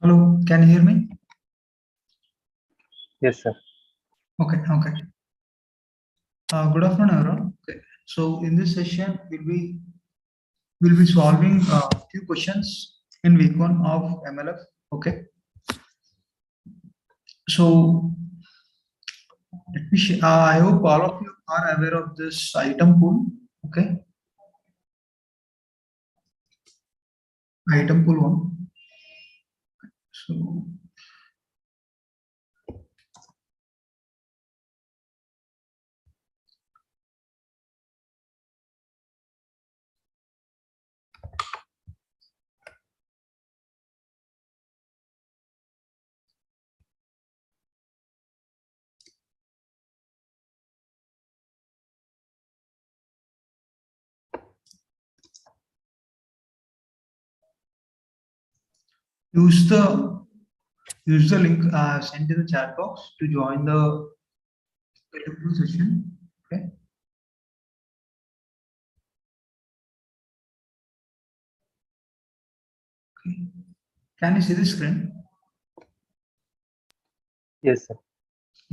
Hello, can you hear me? Yes, sir. Okay. Good afternoon, everyone. Okay. So in this session, we'll be solving few questions in week one of MLF. Okay. So I hope all of you are aware of this item pool. Okay. Item pool one. So use the link sent in the chat box to join the item pool session. Okay. Okay. Can you see the screen? Yes, sir.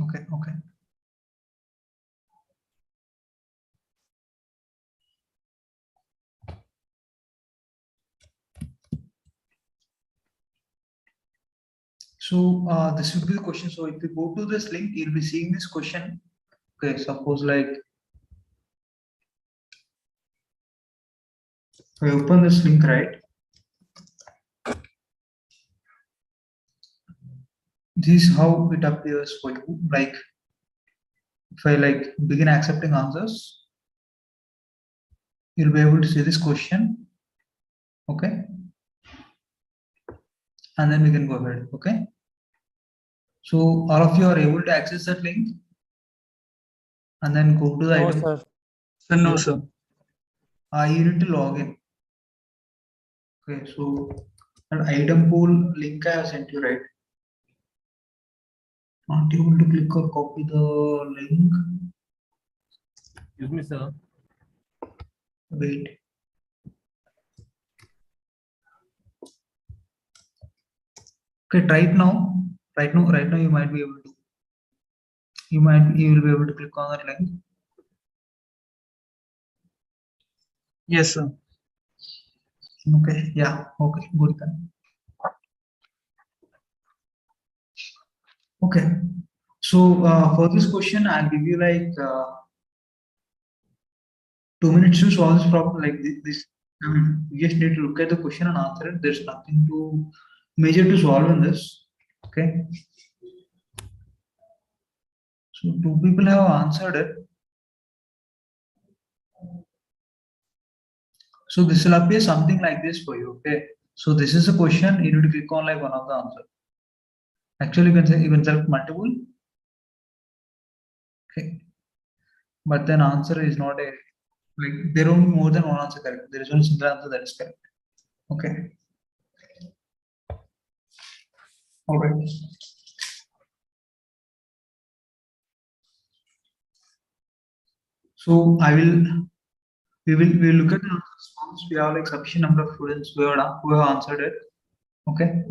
Okay. So this will be the question. So if you go to this link, you'll be seeing this question. Okay, suppose like if I open this link, right? This is how it appears for you. Like if I like begin accepting answers, you'll be able to see this question. Okay, and then we can go ahead. Okay. So all of you are able to access that link and then go to the No, item. sir. No, sir. You need to log in. Okay, so that item pool link I have sent you, right? Not able to click or copy the link. Excuse me, sir. Wait. Okay, right now, you might be able to. You will be able to click on that link. Yes, sir. Okay, yeah, okay, good then. Okay, so for this question, I'll give you like 2 minutes to solve this problem. Like this, you just need to look at the question and answer it. There's nothing to major to solve in this. Okay, so two people have answered it. So this will appear something like this for you. Okay, so this is a question. You need to click on like one of the answer. Actually, you can select multiple. Okay, but then answer is not a like there are only more than one answer correct. There is only single answer that is correct. Okay. All right. So we will look at the response. We have like sufficient number of students who have answered it. Okay.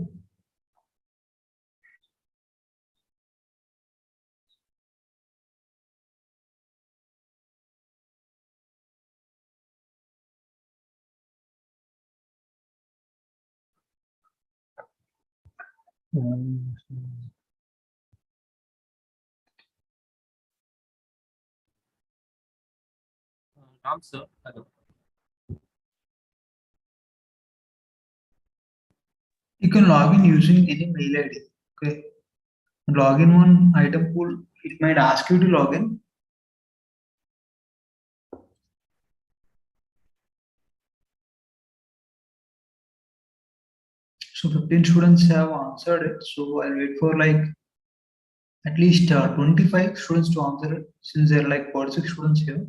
Ram, sir. Hello. You can log in using any mail ID. Okay. Log in on item pool. It might ask you to log in. So 15 students have answered it. So I'll wait for like at least 25 students to answer it since there are like 46 students here.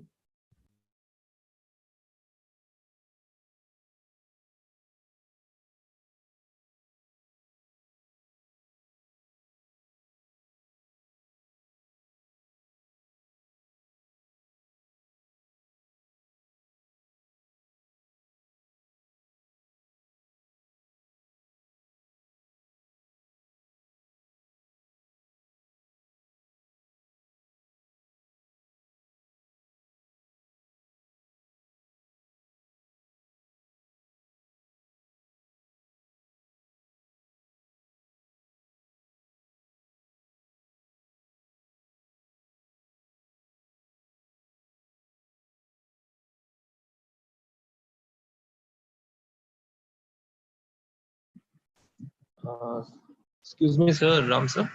Excuse me, sir. Ram, sir.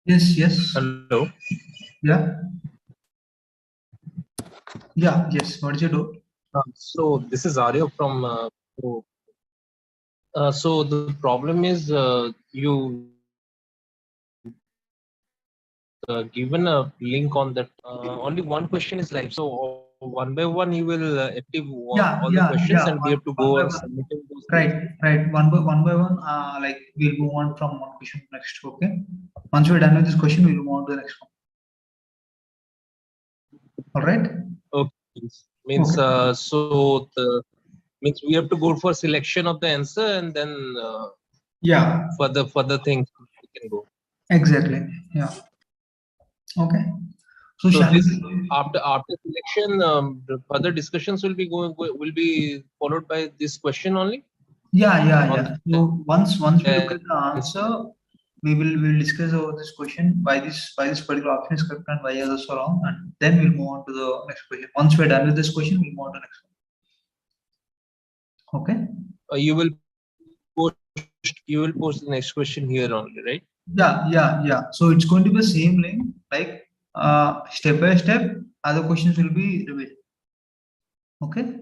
Yes, yes. Hello. Yeah. Yeah, yes. What is your doubt? So this is Arya from. So the problem is you given a link on that. Only one question is live. So one by one he will active Yeah, all the yeah, questions, yeah. and we have to One go by and one. submit those things. Right, right. One by one. Like we'll move on from one question to next. Okay. Once we're done with this question, we'll move on to the next one. All right. Okay. Means Okay. so the means we have to go for selection of the answer, and then Yeah. further things we can go. Exactly. Yeah. Okay. So So shall this we? after selection, the further discussions will be will be followed by this question only Yeah, yeah, on yeah. So once we look the at the answer, we'll discuss over this question why this particular option is correct and why others are wrong, and then we'll move on to the next question. Once we're done with this question, we'll move on to the next one. Okay. you will post the next question here only, right? Yeah, yeah, yeah. So it's going to be the same link, like step by step. Other questions will be revealed. Okay.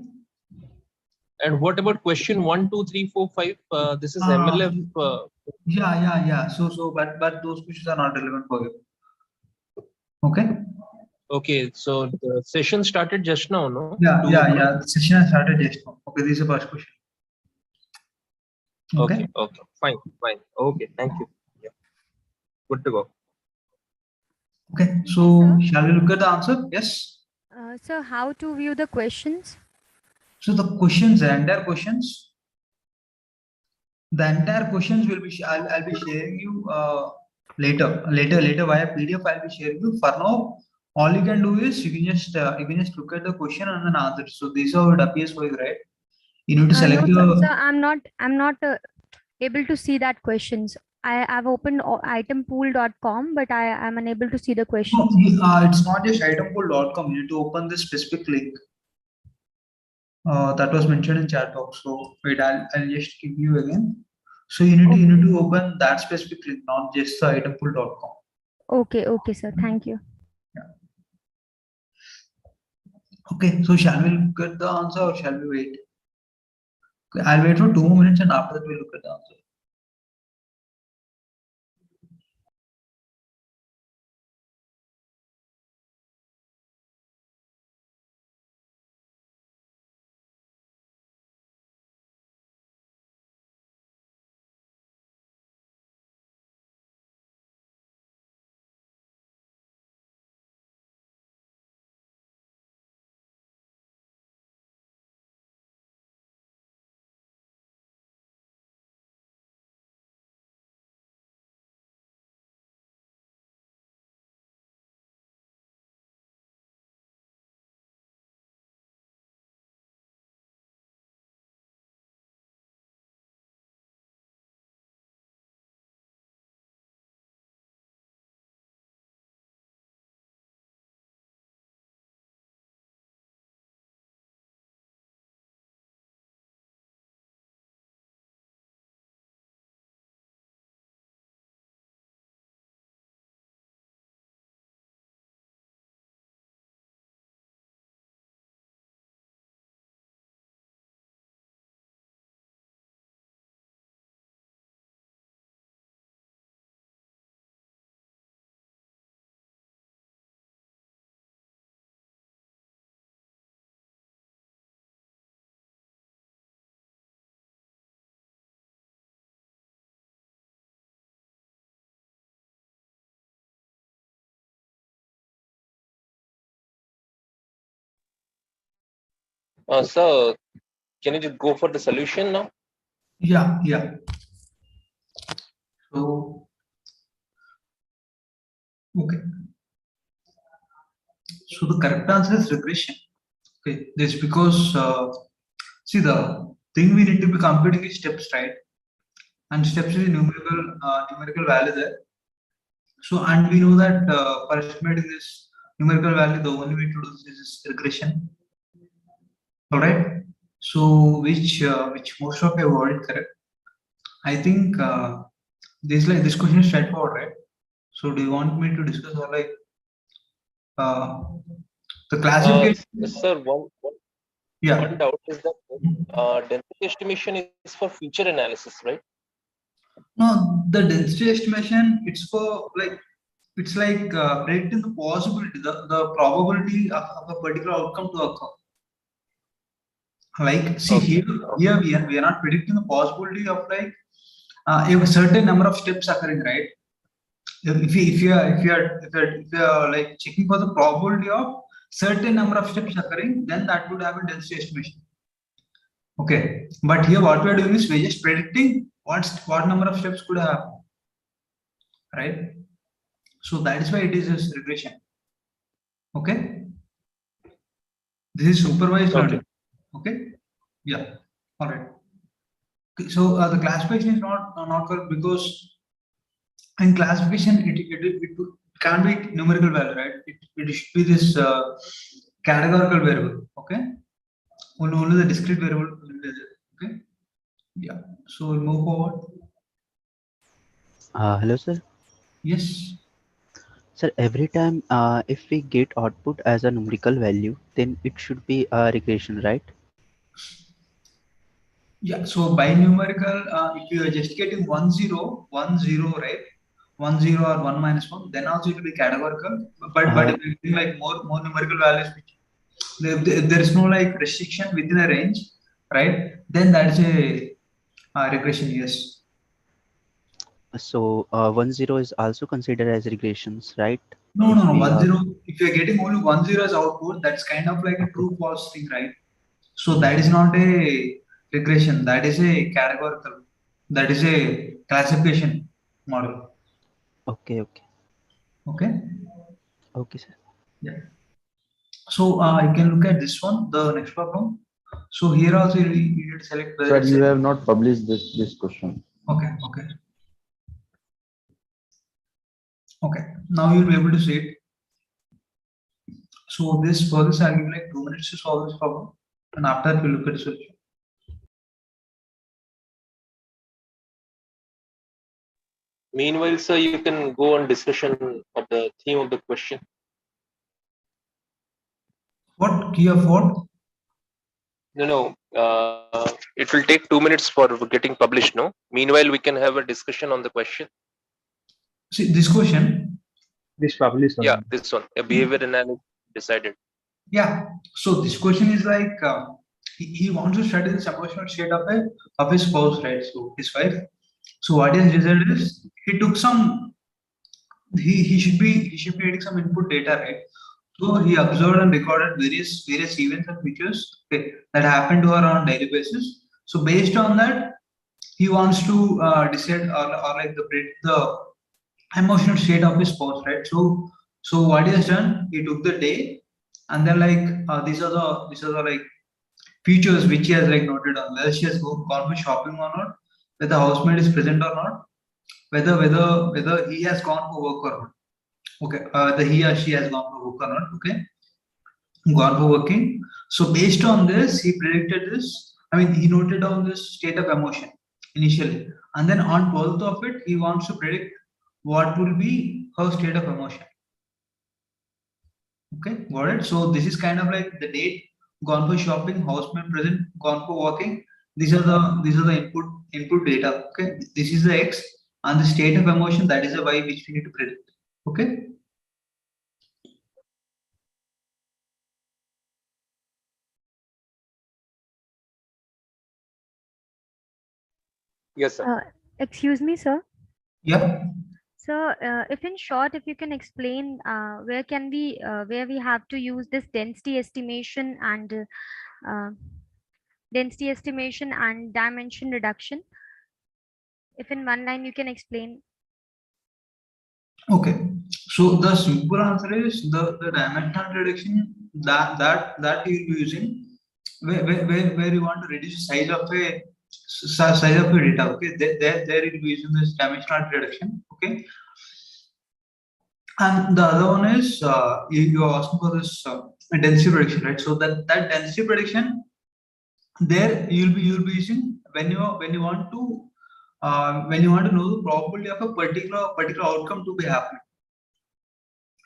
And what about question 1, 2, 3, 4, 5? This is Uh, MLF. yeah. So but those questions are not relevant for you. Okay. Okay, so the session started just now, no? Yeah, 2 yeah, o'clock. yeah. The session has started just now. Okay, this is the first question. Okay. Okay, fine. Okay, thank you. Yeah, good to go. Okay. Yes, So sir. shall we look at the answer? Yes. So how to view the questions? So the entire questions will be. I'll be sharing you later via PDF. I'll be sharing you. For now, all you can do is you can just look at the question and then answer. So this is how it appears for you, right? You need to select No, sir. the. Sir, I'm not able to see that questions. I've opened itempool.com, but I am unable to see the No, questions. it's not just itempool.com. You need to open this specific link that was mentioned in chat box. So wait, I'll just give you again. So you need to open that specific link, not just the itempool.com. Okay, sir. Thank you. Yeah. Okay, so shall we look at the answer or shall we wait? Okay, I'll wait for 2 minutes and after that we'll look at the answer. So can you just go for the solution now? Yeah. So okay. So the correct answer is regression. Okay, this because see the thing we need to be computing is steps, right? And steps is a numerical value there. So and we know that for estimating this numerical value, the only way to do this is regression. All right. So which most of you have already correct. I think this question is straightforward, right? So do you want me to discuss or like the classification? Sir, Yeah. one doubt is that density estimation is for feature analysis, right? No, the density estimation, it's for like, it's like predicting the possibility, the probability of a particular outcome to occur. Like, see Okay. here we are not predicting the possibility of like if a certain number of steps occurring, right? If you are like checking for the probability of certain number of steps occurring, then that would have a density estimation. Okay, but here what we are doing is we're just predicting what number of steps could happen, right? So that is why it is a regression. Okay, this is supervised learning. Okay, yeah, all right. Okay, so the classification is not correct because in classification it can be numerical value, right? It should be this categorical variable. Okay, only the discrete variable will be there. Okay, yeah. So we'll move forward. Hello, sir. Yes. Sir, every time if we get output as a numerical value, then it should be a regression, right? Yeah. So by numerical, if you are just getting 1 0, 1 0, right? 1 0 or 1 minus 1, then also it will be categorical. But if you think like more numerical values, if there is no like restriction within a range, right? Then that's a regression. Yes. So 1 0 is also considered as regressions, right? No, If no, no. we 1 are- 0. If you're getting only 1 0 as output, that's kind of like a true false thing, right? So that is not a regression. That is a categorical. That is a classification model. Okay, okay, Okay. okay, sir. Yeah. So you can look at this one, the next problem. So here also you need to select the. Sir, you have not published this question. Okay. Okay. Okay. Now you'll be able to see it. So for this I'll give like 2 minutes to solve this problem, and after that we'll look at the solution. Meanwhile, sir, you can go on discussion of the theme of the question. What key of what? No. It will take 2 minutes for getting published. No. Meanwhile, we can have a discussion on the question. See this question. This publish. Yeah, this one. A behavior analysis decided. Yeah. So this question is like he wants to study the emotional state of his spouse, right? So his wife. So what his result is, he took some. He should be getting some input data, right? So he observed and recorded various events and features, okay, that happened to her on a daily basis. So based on that, he wants to decide or like the emotional state of his spouse, right? So what he has done, he took the day, and then like these are the like features which he has like noted on, whether she has gone for shopping or not, whether the housemaid is present or not, whether he has gone for work or not. Okay, the he or she has gone for work or not. Okay, gone for working. So based on this, he predicted this. I mean, he noted down this state of emotion initially, and then on 12th of it, he wants to predict what will be her state of emotion. Okay, got it. So this is kind of like the date, gone for shopping, houseman present, gone for walking. These are the input data. Okay, this is the X, and the state of emotion, that is the Y which we need to predict. Okay. Yes, sir. Excuse me, sir. Yeah. So, if in short, if you can explain where we have to use this density estimation and dimension reduction. If in one line you can explain. Okay. So the simple answer is the dimensional reduction that you'll be using where you want to reduce the size of a data. Okay. There you'll be using this dimensional reduction. Okay. And the other one is you are asking for this density prediction, right? So that density prediction, there you'll be using when you want to when you want to know the probability of a particular outcome to be happening.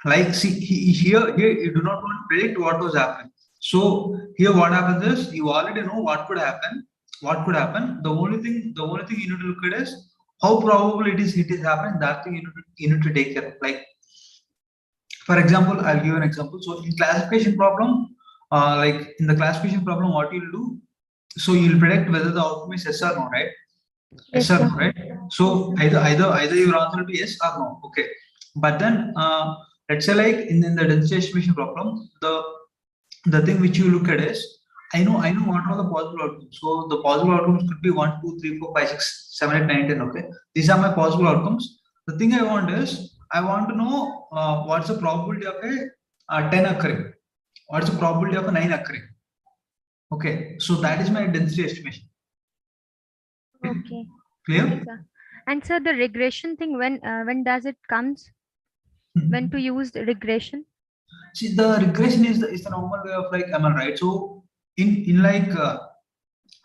Like see here you do not want to predict what was happening. So here what happens is you already know what could happen. The only thing you need to look at is how probable it is happening. That thing you need to take care of. Like for example, I'll give an example. So in classification problem, like in the classification problem, what you'll do, so you'll predict whether the outcome is yes or no, right? Yes or no, right? So either your answer will be yes or no. Okay. But then let's say like in the density estimation problem, the thing which you look at is I know what are the possible outcomes. So the possible outcomes could be 1, 2, 3, 4, 5, 6, 7, 8, 9, 10. Okay. These are my possible outcomes. The thing I want is I want to know what's the probability of a 10 occurring. What's the probability of a 9 occurring? Okay. So that is my density estimation. Okay. Clear? Okay, sir. And sir, the regression thing, when does it comes? When to use the regression? See, the regression is the normal way of like ML, right? So in like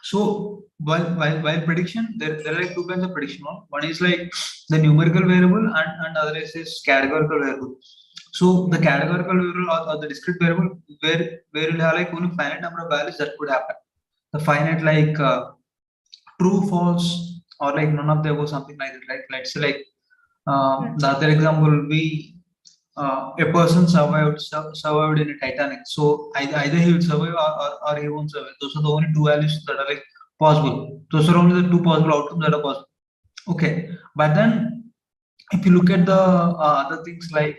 so while prediction, there are like two kinds of prediction. One is like the numerical variable and other is categorical variable. So the categorical variable or the discrete variable where you'll have like only finite number of values that could happen. The finite like true, false, or like none of them or something like that. Like let's say like the other example will be a person survived in a Titanic. So either he will survive or he won't survive. Those are the only two values that are like possible. Those are only the two possible outcomes that are possible. Okay, but then if you look at the other things like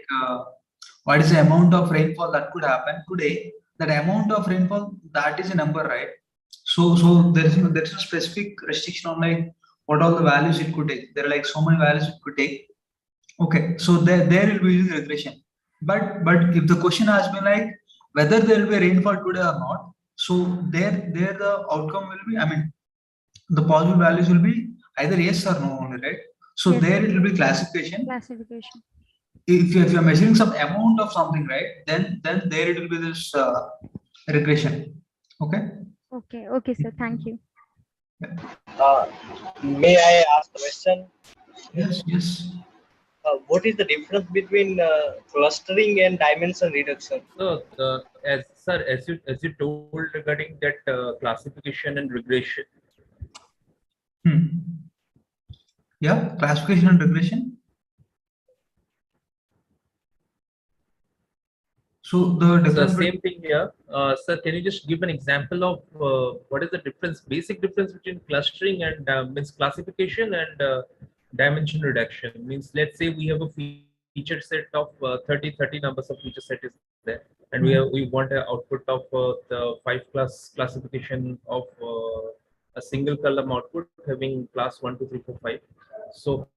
what is the amount of rainfall that could happen today, that amount of rainfall, that is a number, right? So there's no specific restriction on like what all the values it could take. There are like so many values it could take. Okay, so there will be using regression. But if the question has been like whether there will be rainfall today or not, so there the outcome will be, I mean, the possible values will be either yes or no only, right? So Yes, there sir. it will be classification. Classification. If you're measuring some amount of something, right, then there it will be this regression. Okay. Okay, sir. Thank you. May I ask a question? Yes. What is the difference between clustering and dimension reduction? So, as you told regarding that classification and regression. Yeah, classification and regression. So the difference. Same thing here. Sir, can you just give an example of what is the difference, basic difference between clustering and misclassification and dimension reduction? Means, let's say we have a feature set of 30 numbers of feature set is there, and we want an output of the 5-class classification of a single column output having class 1, 2, 3, 4, 5. So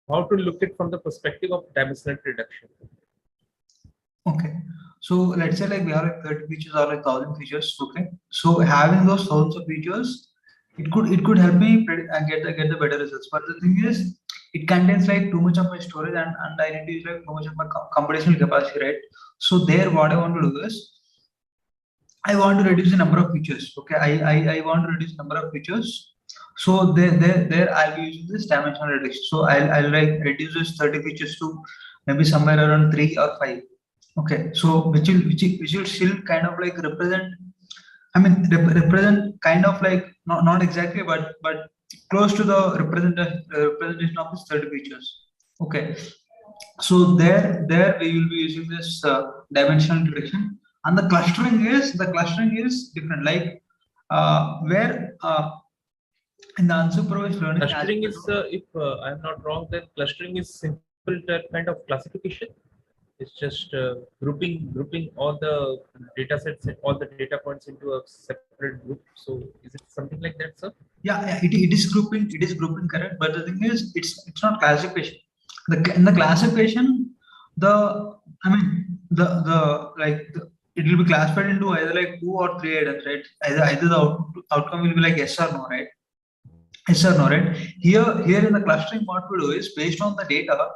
how to look at from the perspective of dimensional reduction? Okay, so let's say like we have like 30 features or like 1,000 features. Okay, so having those thousands of features, it could help me predict and get the better results. But the thing is, it contains like too much of my storage and I need to use like too much of my computational capacity, right? So there, what I want to do is, I want to reduce the number of features. Okay, I want to reduce the number of features. So there I'll be using this dimensional reduction. So I'll like reduce this 30 features to maybe somewhere around 3 or 5. Okay, so which will still kind of like represent, I mean represent kind of like not exactly but close to the representation of these 30 features. Okay, so there we will be using this dimensional reduction, and the clustering is different. Like where in the unsupervised learning, clustering is if I'm not wrong, then clustering is simple kind of classification. It's just grouping all the data sets and all the data points into a separate group. So is it something like that, sir? Yeah, it is grouping. It is grouping, correct. But the thing is, it's not classification. In the classification, it will be classified into either like 2 or 3 items, right? Either the outcome will be like yes or no, right? Yes or no, right? Here in the clustering, what we do is based on the data,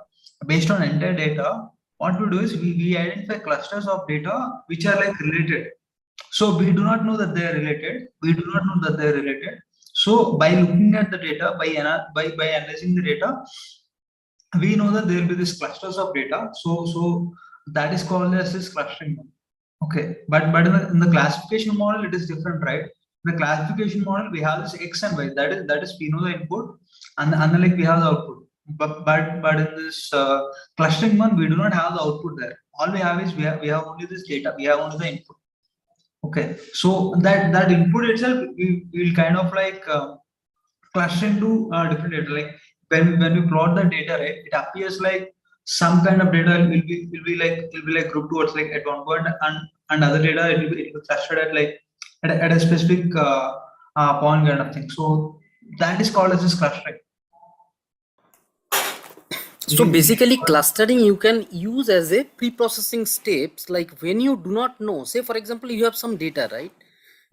based on entire data. What we do is we identify clusters of data which are like related. So we do not know that they are related. So by looking at the data, by analyzing the data, we know that there will be these clusters of data. So that is called as this clustering. Okay, but in the classification model, it is different, right? In the classification model, we have this X and Y. That is we know the input, and then like we have the output. But in this clustering one, we do not have the output there. All we have is we have only this data. We have only the input. Okay, so that input itself, we will kind of like cluster into different data. Like when we plot the data, right, it appears like some kind of data will be like grouped towards like at one point, and other data it will be clustered at like at a specific point kind of thing. So that is called as this clustering. So basically clustering you can use as a pre-processing steps, like when you do not know, say for example you have some data, right?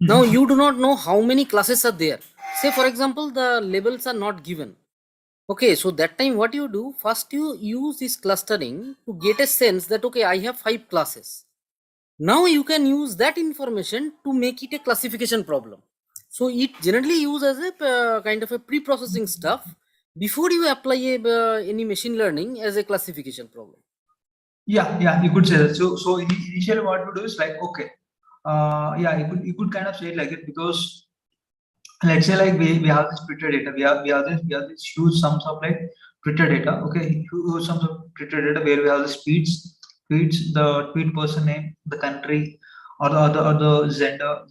Now you do not know how many classes are there. Say for example the labels are not given. Okay, so that time what you do, first you use this clustering to get a sense that okay, I have 5 classes. Now you can use that information to make it a classification problem. So it generally used as a kind of a pre-processing stuff before you apply any machine learning as a classification problem. Yeah, you could say that. So initially what we do is like, okay, you could kind of say it like it, because let's say like we have this Twitter data, we have this huge sums of like Twitter data, okay, huge sums of Twitter data where we have the tweets, the tweet person name, the country, or the gender,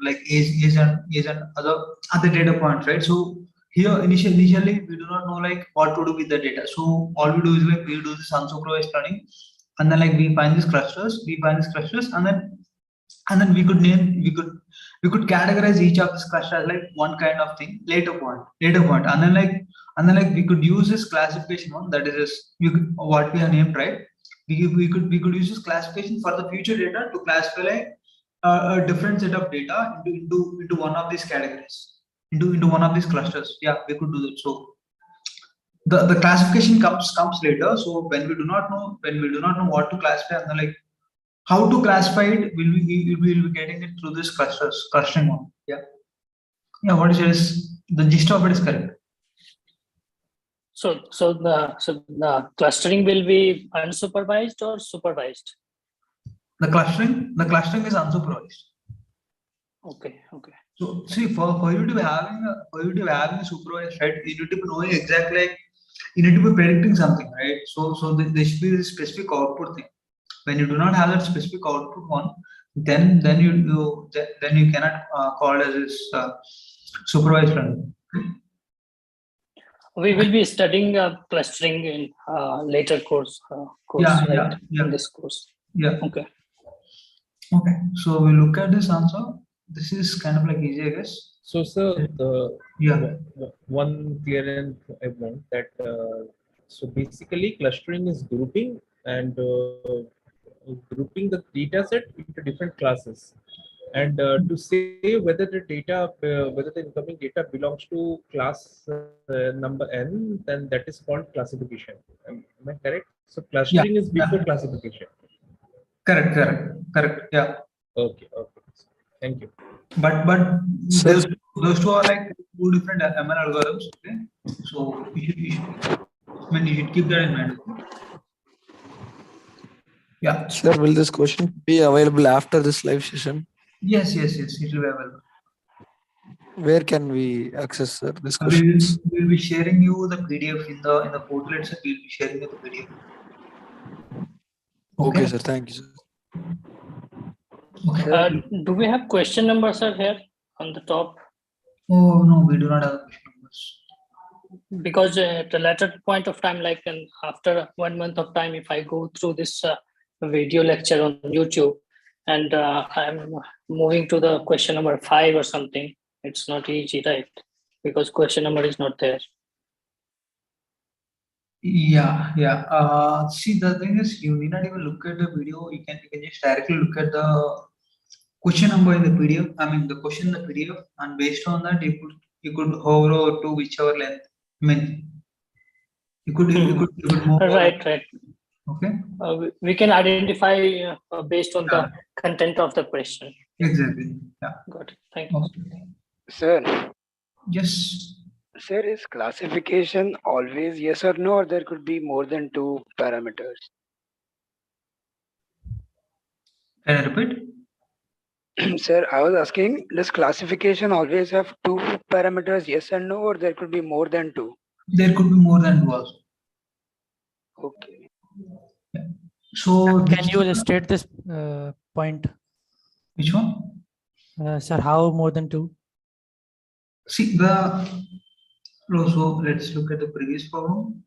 like age and other data points, right? So here initially we do not know like what to do with the data. So all we do is like we do this unsupervised learning, and then like we find these clusters, and then we could categorize each of this cluster as like one kind of thing, later point, and then like we could use this classification one, that is what we have named, right? We could use this classification for the future data to classify like a different set of data into one of these categories, into one of these clusters. Yeah, we could do that. So the classification comes later. So when we do not know what to classify, and then like how to classify it, we'll be getting it through this clustering one. Yeah, what is the gist of it is correct. So the clustering will be unsupervised or supervised? The clustering is unsupervised. Okay. So see, for you to be having a supervised, right, you need to be knowing exactly, like you need to be predicting something, right? So there should be a specific output thing. When you do not have that specific output one, then you cannot call it as supervised learning. We will be studying clustering in later course, right? In this course. Yeah. Okay. So we look at this answer. This is kind of like easy, I guess. So sir, one clearance I want that so basically clustering is grouping and grouping the data set into different classes, and to say whether the incoming data belongs to class number n, then that is called classification. Am I correct? So clustering is before classification. Correct. Yeah. Okay. Thank you. But those two are like two different ML algorithms. Okay, so you should keep that in mind. Yeah. Sir, will this question be available after this live session? Yes, it will be available. Where can we access this question? We'll be sharing you the PDF in the portal itself. We'll be sharing you the PDF. Okay, sir. Thank you, sir. Okay. Do we have question numbers here on the top? Oh no, we do not have question numbers. Because at the latter point of time, like after 1 month of time, if I go through this video lecture on YouTube and I'm moving to the question number 5 or something, it's not easy, right? Because question number is not there. Yeah. See, the thing is, you need not even look at the video. You can just directly look at the question number in the PDF. I mean, the question in the PDF, and based on that, you could hover over to whichever length. I mean, you could move. Right. Okay. We can identify based on the content of the question. Exactly. Yeah. Got it. Thank you. Okay. Sir, Yes. Sir, is classification always yes or no, or there could be more than two parameters? Can I repeat? Sir, I was asking, does classification always have two parameters, yes and no, or there could be more than two? There could be more than two also. Okay. So Can you illustrate this point? which one? Sir, how more than two? See so let's look at the previous problem.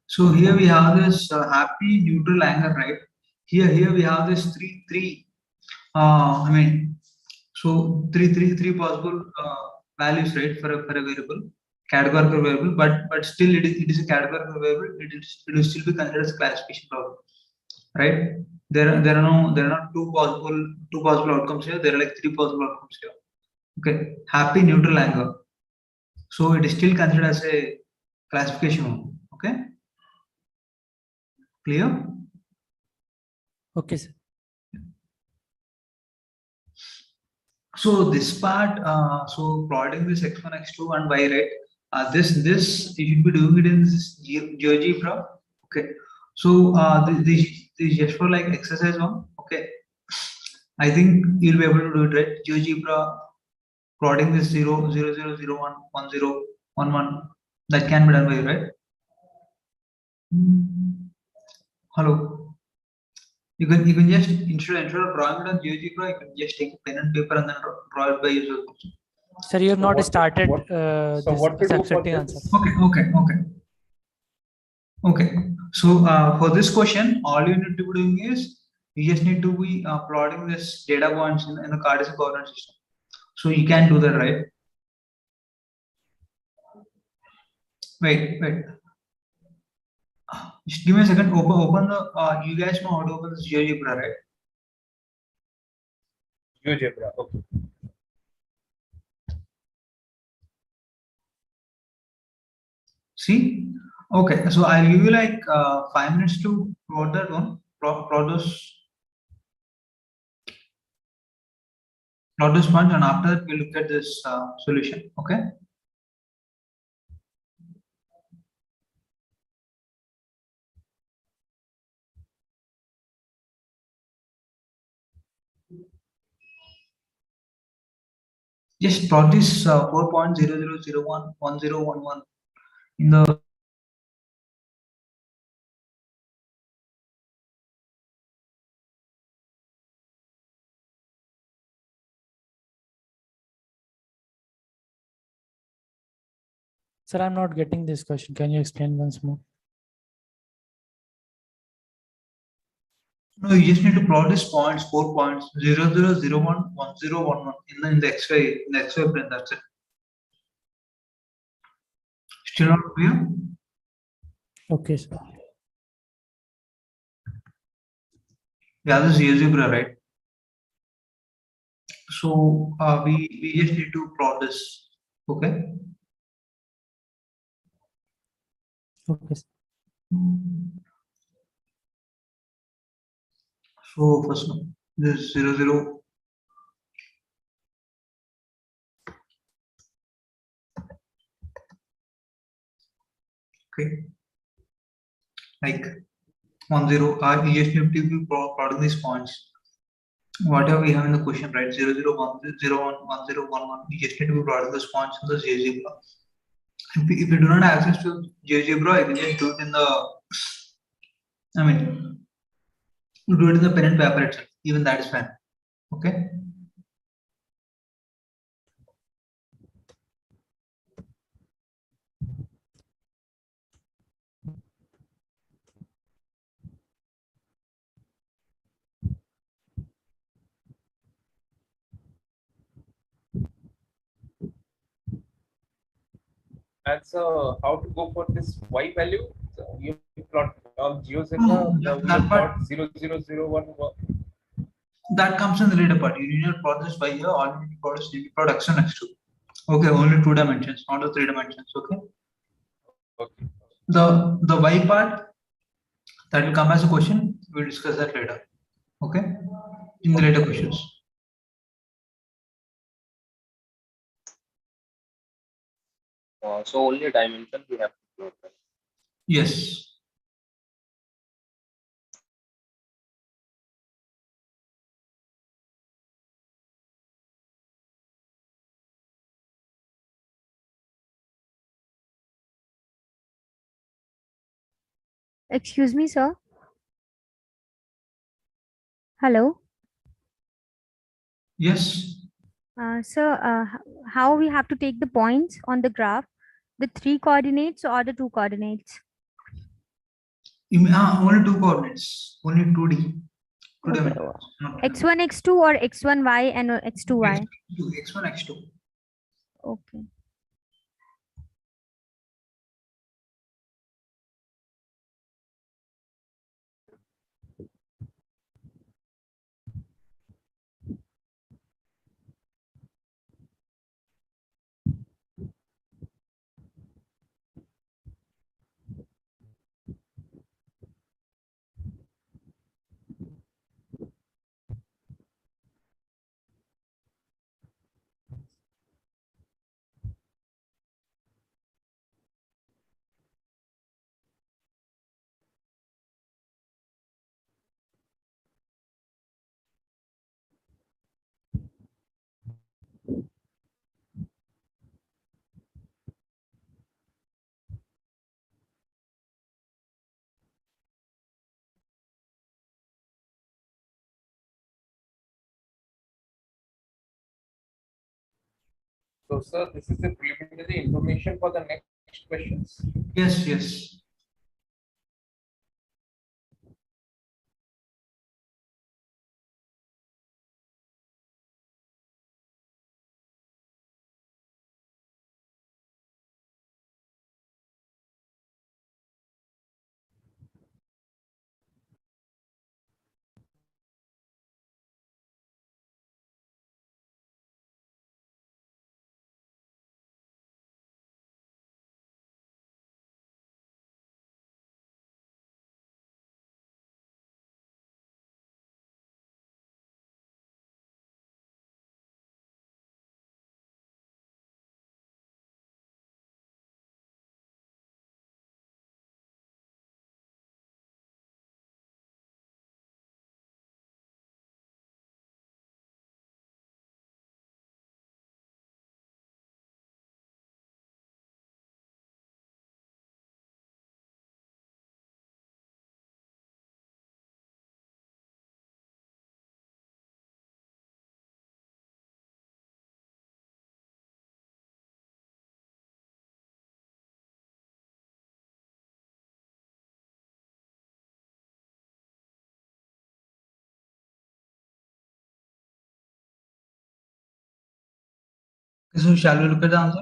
So here we have this happy, neutral, anger, right? Here we have this three. I mean, so three possible values, right, for a variable, categorical variable, but still it is a categorical variable. It will still be considered as a classification problem, right? There are not two possible outcomes here. There are like three possible outcomes here. Okay, happy, neutral, anger. So it is still considered as a classification one. Okay, clear? Okay, sir. So this part, so plotting this x1, x2, and y, right? This you should be doing it in this GeoGebra. Okay. So this is just for like exercise one. Okay. I think you'll be able to do it, right? GeoGebra plotting this 0, 0, 0, 0, 1, 1, 0, 1, 1. That can be done by you, right? Hello. You can just instead of drawing it on GeoGebra, you can just take a pen and paper and then draw it by yourself. Sir, you have not started what to do for this? answer. Okay. So for this question, all you need to be doing is you just need to be plotting this data points in the Cartesian coordinate system. So you can do that, right? Wait. Just give me a second. Open the. You guys know how to open this GeoGebra, right? GeoGebra. Okay. See? Okay. So I'll give you like 5 minutes to plot that one. Plot this point, and after that we'll look at this solution. Okay. Just plot this 4.00011011 in the Sir, I'm not getting this question. Can you explain once more? No, you just need to plot these points, 4 points, 0, 0, 0, 1, 1, 0, 1, 1 in the XY plane. That's it. Still not clear? Okay, sir. Yeah, this is GeoGebra, right? So we just need to plot this. Okay. Okay. So first one, this 0, 0. Okay. Like 1, 0. You just need to be plotting these points. Whatever we have in the question, right? 0, 0, 1, 0, 1, 1, 0, 1, 1. You just need to be plotting those points in the GeoGebra. If you do not have access to GeoGebra, you can just do it in the. I mean, you do it in the pen and paper itself. Even that is fine. Okay. And so, how to go for this y value? So you plot on GeoGebra. That part 00011. that comes in the later part. You need to plot this by here. All you need to plot is production next to. Okay, only 2 dimensions, not the 3 dimensions. Okay. Okay. The y part that will come as a question. We'll discuss that later. Okay, in the later questions. So only dimension we have to plot. Right? Yes. Excuse me, sir. Hello. Yes. Sir, how we have to take the points on the graph, the 3 coordinates or the 2 coordinates? Only 2 coordinates, only 2D. 2 Okay. dimensions. Not X1, X2 or X1Y and X2Y? X1, X2. Okay. So, sir, this is the preliminary information for the next questions. Yes, yes. So shall we look at the answer?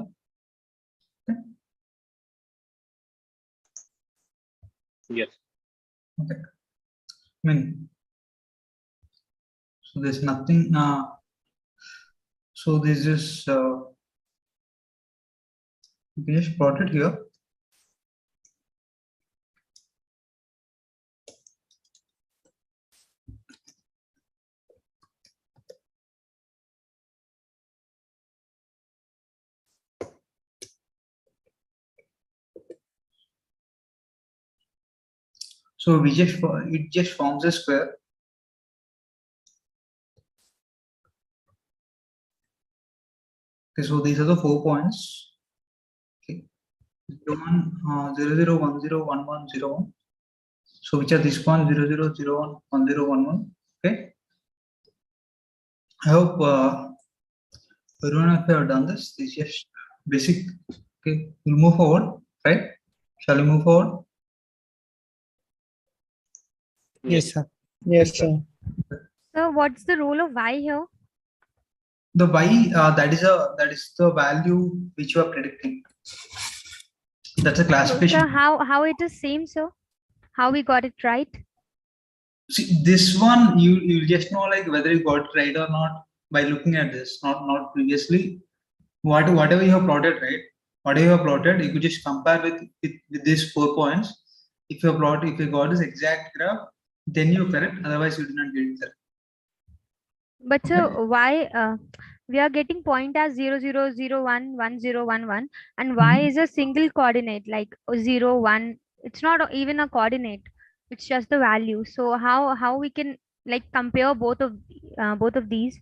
Yes. Okay. I mean, so there's nothing. So this is we just plot it here. So we just it just forms a square. Okay, so these are the 4 points. Okay, 0, 0, 1, 0, 1, 1, 0, 1. So which are these points? 0, 0, 0, 1, 1, 0, 1, 1. Okay. I hope everyone have done this. This is just basic. Okay, we'll move forward, right? Shall we move forward? Yes, sir. Yes, sir. So what's the role of Y here? The Y that is the value which you are predicting. That's a classification. So how it is same, sir? How we got it right? See, this one you just know like whether you got it right or not by looking at this, not previously. Whatever you have plotted, right? Whatever you have plotted, you could just compare with these 4 points. If you got this exact graph, then you're correct. Otherwise, you did not get it correct. But sir, we are getting point as 0, 0, 0, 1, 1, 0, 1, 1, and y is a single coordinate like 0, 1. It's not even a coordinate. It's just the value. So how we can like compare both of these?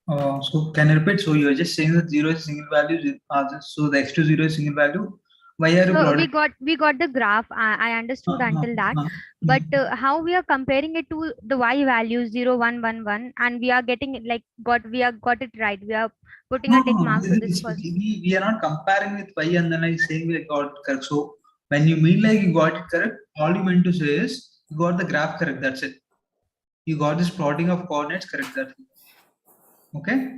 So can you repeat? So you're just saying that 0 is single value, so the x to 0 is single value. Why are you So plotting? we got the graph. I understood until that, but how we are comparing it to the y values 0, 1, 1, 1, and we are getting it like we are got it right. We are putting a tick mark to this first. We are not comparing with y and then like saying we got it correct. So when you mean like you got it correct, all you meant to say is you got the graph correct. That's it. You got this plotting of coordinates correct. That's it. Okay.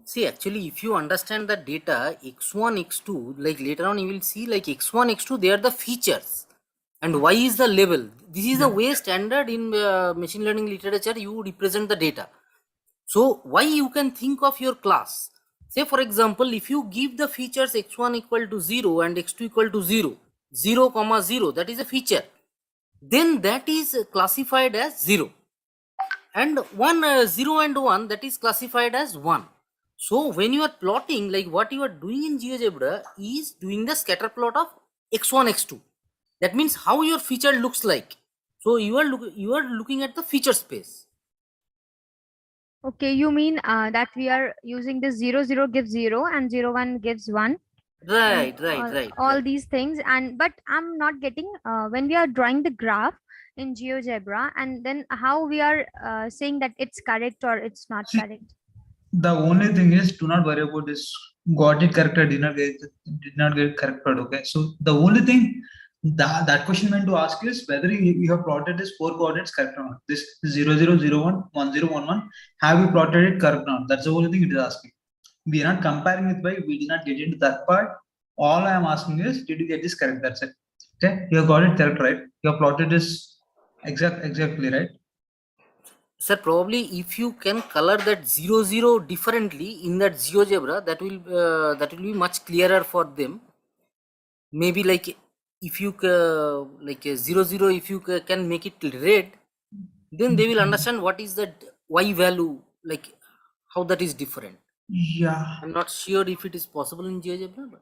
See, actually, if you understand the data x1, x2, like later on you will see like x1, x2, they are the features and y is the level. This is the way standard in machine learning literature you represent the data. So why you can think of your class. Say for example, if you give the features x1 equal to 0 and x2 equal to 0, 0, 0, that is a feature. Then that is classified as 0. And 0 and 1, that is classified as 1. So when you are plotting, like what you are doing in GeoGebra is doing the scatter plot of x1, x2. That means how your feature looks like. So you are looking at the feature space. Okay, you mean that we are using this 0, 0 gives 0 and 0, 1 gives 1. Right. All these things, and but I'm not getting when we are drawing the graph in GeoGebra, and then how we are saying that it's correct or it's not correct. The only thing is, do not worry about this. Got it correct or did not get corrected. Okay. So the only thing that question meant to ask is whether you have plotted this 4 coordinates correct or not. This 0, 0, 0, 1, 1, 0, 1, 1. Have you plotted it correct or not? That's the only thing it is asking. We are not comparing with y. We did not get into that part. All I am asking is, did you get this correct? That's it. Okay. You have got it correct, right? You have plotted this exactly right. Sir, probably if you can color that 0, 0 differently in that GeoGebra, that will be much clearer for them. Maybe like if you like 0, 0, if you can make it red, then they will understand what is that y value, like how that is different. Yeah. I'm not sure if it is possible in GeoGebra. But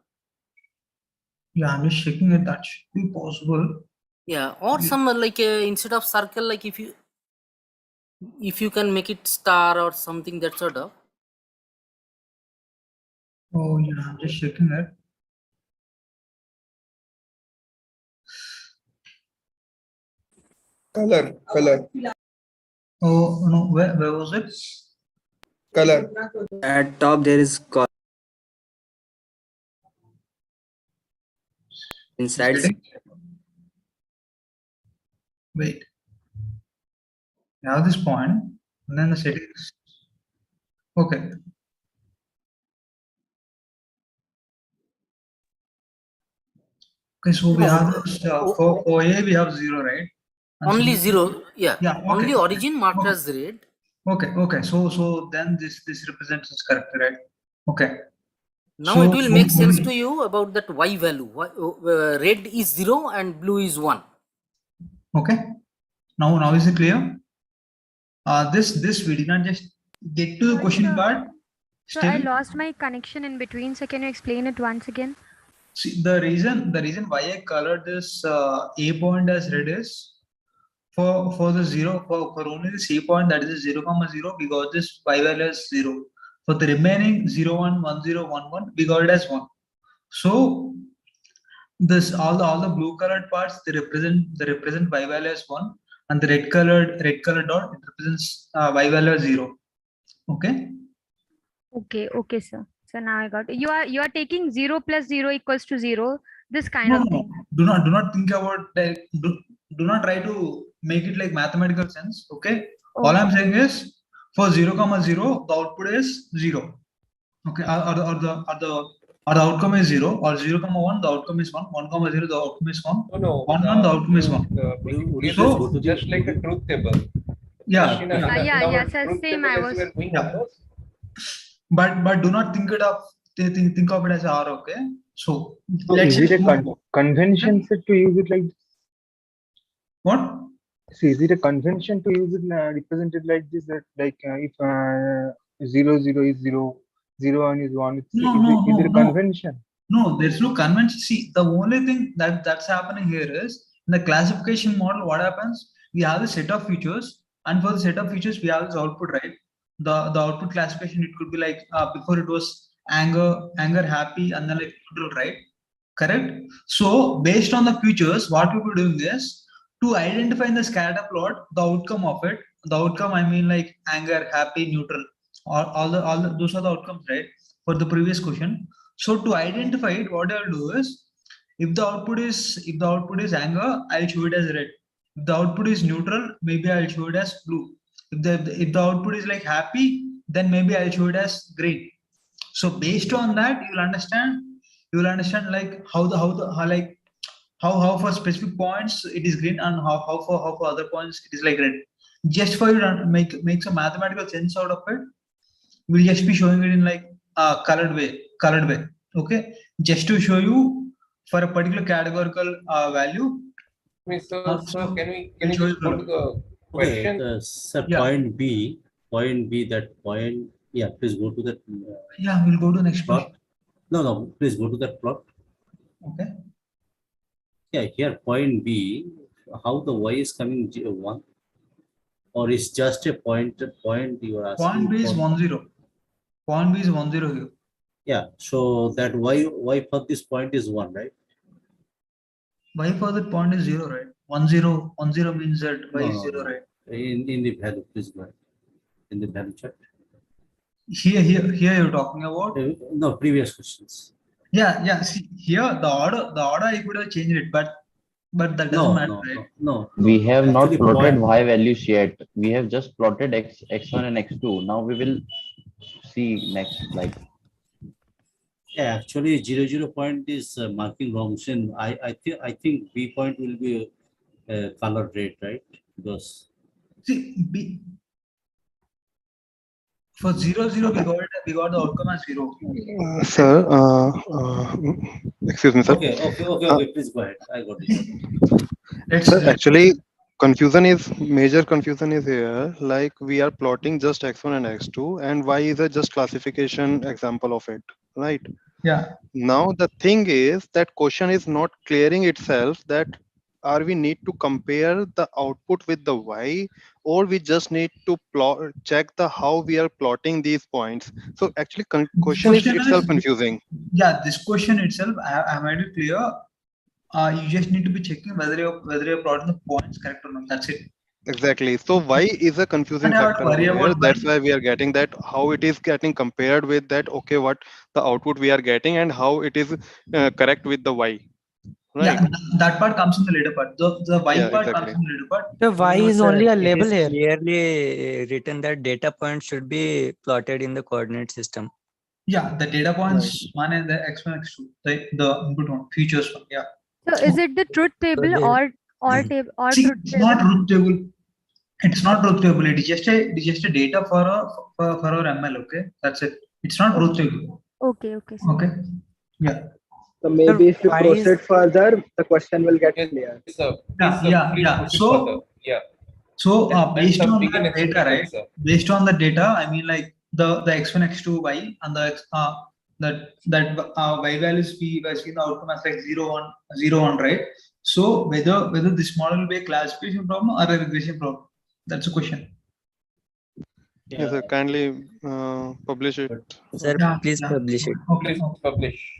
yeah, I'm just checking it. That should be possible. Yeah, or some like instead of circle, like if you can make it star or something, that sort of. Oh yeah, I'm just checking it. Color. Oh no, where was it? Color. At top there is color. Inside. Wait. Now this point, and then the settings. Okay. Okay, so we have this, for A we have 0, right? And Only so 0, yeah. Okay. Only origin marked as red. Okay. So then this represents its correct, right? Okay. Now it will make sense to you about that y value. Red is 0 and blue is 1. Okay. Now is it clear? This we did not just get to the question part. So I lost my connection in between. So can you explain it once again? See, the reason why I colored this A point as red is for the 0 for only this A point, that is 0, 0, we got this y value as 0. For the remaining 0, 1, 1, 0, 1, 1, we got it as 1. So this all the blue colored parts, they represent y value as 1, and the red colored dot, it represents y value as 0. Okay. Okay, sir. So now I got it. You are taking 0 plus 0 equals to 0. This kind of thing. Do not think about that. Do not try to make it like mathematical sense. Okay. All I'm saying is for 0, 0, the output is 0. Okay. Or the outcome is 0, or 0, 1, the outcome is 1. 1, 0, the outcome is 1. 1, the outcome is 1. So just like a truth table. Yeah. Sir, same I was. But do not think of it as R. Okay. So is it a convention to use it like this? What? So is it a convention to use it represented like this? That like if zero zero is zero, zero one is one. No, Is no, is no, it a no. convention? No, there's no convention. See, the only thing that's happening here is in the classification model, what happens? We have a set of features, and for the set of features, we have this output, right? The output classification, it could be like before it was anger, happy, and then like neutral, right? Correct. So based on the features, what we will be doing is to identify in the scatter plot the outcome of it. The outcome, I mean like anger, happy, neutral, all the those are the outcomes, right? For the previous question. So to identify it, what I'll do is if the output is anger, I'll show it as red. If the output is neutral, maybe I'll show it as blue. If the output is like happy, then maybe I'll show it as green. So based on that, you will understand like how for specific points it is green and how for other points it is like red. Just for you to make some mathematical sense out of it, we'll just be showing it in like colored way. Okay, just to show you for a particular categorical value. So can we We'll show you just go to colored. the Okay, question? sir, Yeah. point B, that point. Yeah, please go to that. Yeah, we'll go to the next plot. question. No, please go to that plot. Okay. Yeah, here point B, how the y is coming 1, or is just a point you are asking. Point B is for? 10. Point B is 10 here. Yeah, so that y for this point is 1, right? Y for that point is 0, right? 10 means that y is 0, right? In the value, please go ahead. In the value chart. Here you're talking about. No, previous questions. Yeah. See, here the order I could have changed it, but that doesn't matter, right? No. We have not Actually, plotted y values yet. We have just plotted x1 and x2. Now we will see next slide. Yeah, actually 0 point is marking wrong. So I think B point will be color red, right? Because see B for 0 we got the outcome as 0. Sir, excuse me, sir. Okay. Please go ahead. I got it. Sir, actually, major confusion is here. Like we are plotting just x1 and x2, and y is a just classification example of it, right? Yeah. Now the thing is that question is not clearing itself that are we need to compare the output with the y, or we just need to check the how we are plotting these points. So actually question is itself confusing. Yeah, this question itself I made it clear. You just need to be checking whether you're plotting the points correct or not. That's it. Exactly. So y is a confusing factor over here. That's why we are getting that how it is getting compared with that. Okay, what the output we are getting and how it is correct with the y. Right. Yeah, that part comes in the later part. The y part comes in the later part. The y is only a label here. Clearly written that data points should be plotted in the coordinate system. Yeah, the data points one and the x1, x2, the input one, features one. Yeah. So is it the truth table or table or See, truth it's table? not truth table. It's not truth table. It is just a data for our ML. Okay, that's it. It's not truth table. Okay. Okay. Yeah. So maybe if you proceed further, the question will get clear. Yeah. So based on that data, right? Based on the data, I mean like the x1, x2, y, and that y values we see the outcome as like 0, 1, 0, 1, right? So whether this model will be a classification problem or a regression problem, that's a question. Yes, sir. Kindly publish it. Sir, please publish it. Okay. Publish.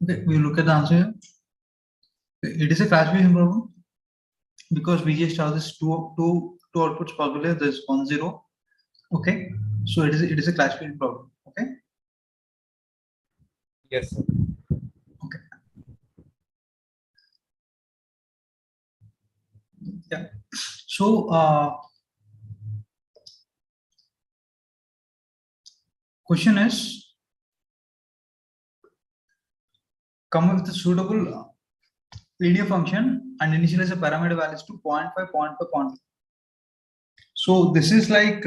Okay, we look at the answer here. It is a classification problem because we just have this two outputs possible here. There's 1 0. Okay, so it is a classification problem. Okay. Yes, sir. Okay. Yeah. So question is, come up with a suitable linear function and initialize the parameter values to 0.5, 0.5, 0.5. So this is like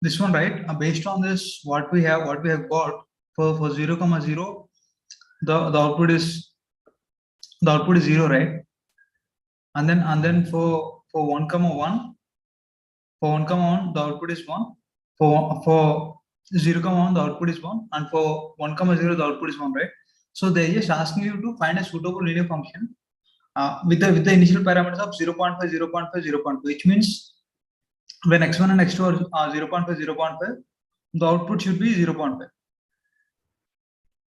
this one, right? Based on this, what we have got for 0, 0, the output is 0, right? And then for 1, 1, for 1, 1, the output is 1. For 0, 1, the output is 1, and for 1, 0, the output is 1, right? So they're just asking you to find a suitable linear function with the initial parameters of 0.5, 0.5, 0.5, which means when x1 and x2 are 0.5, 0.5, the output should be 0.5.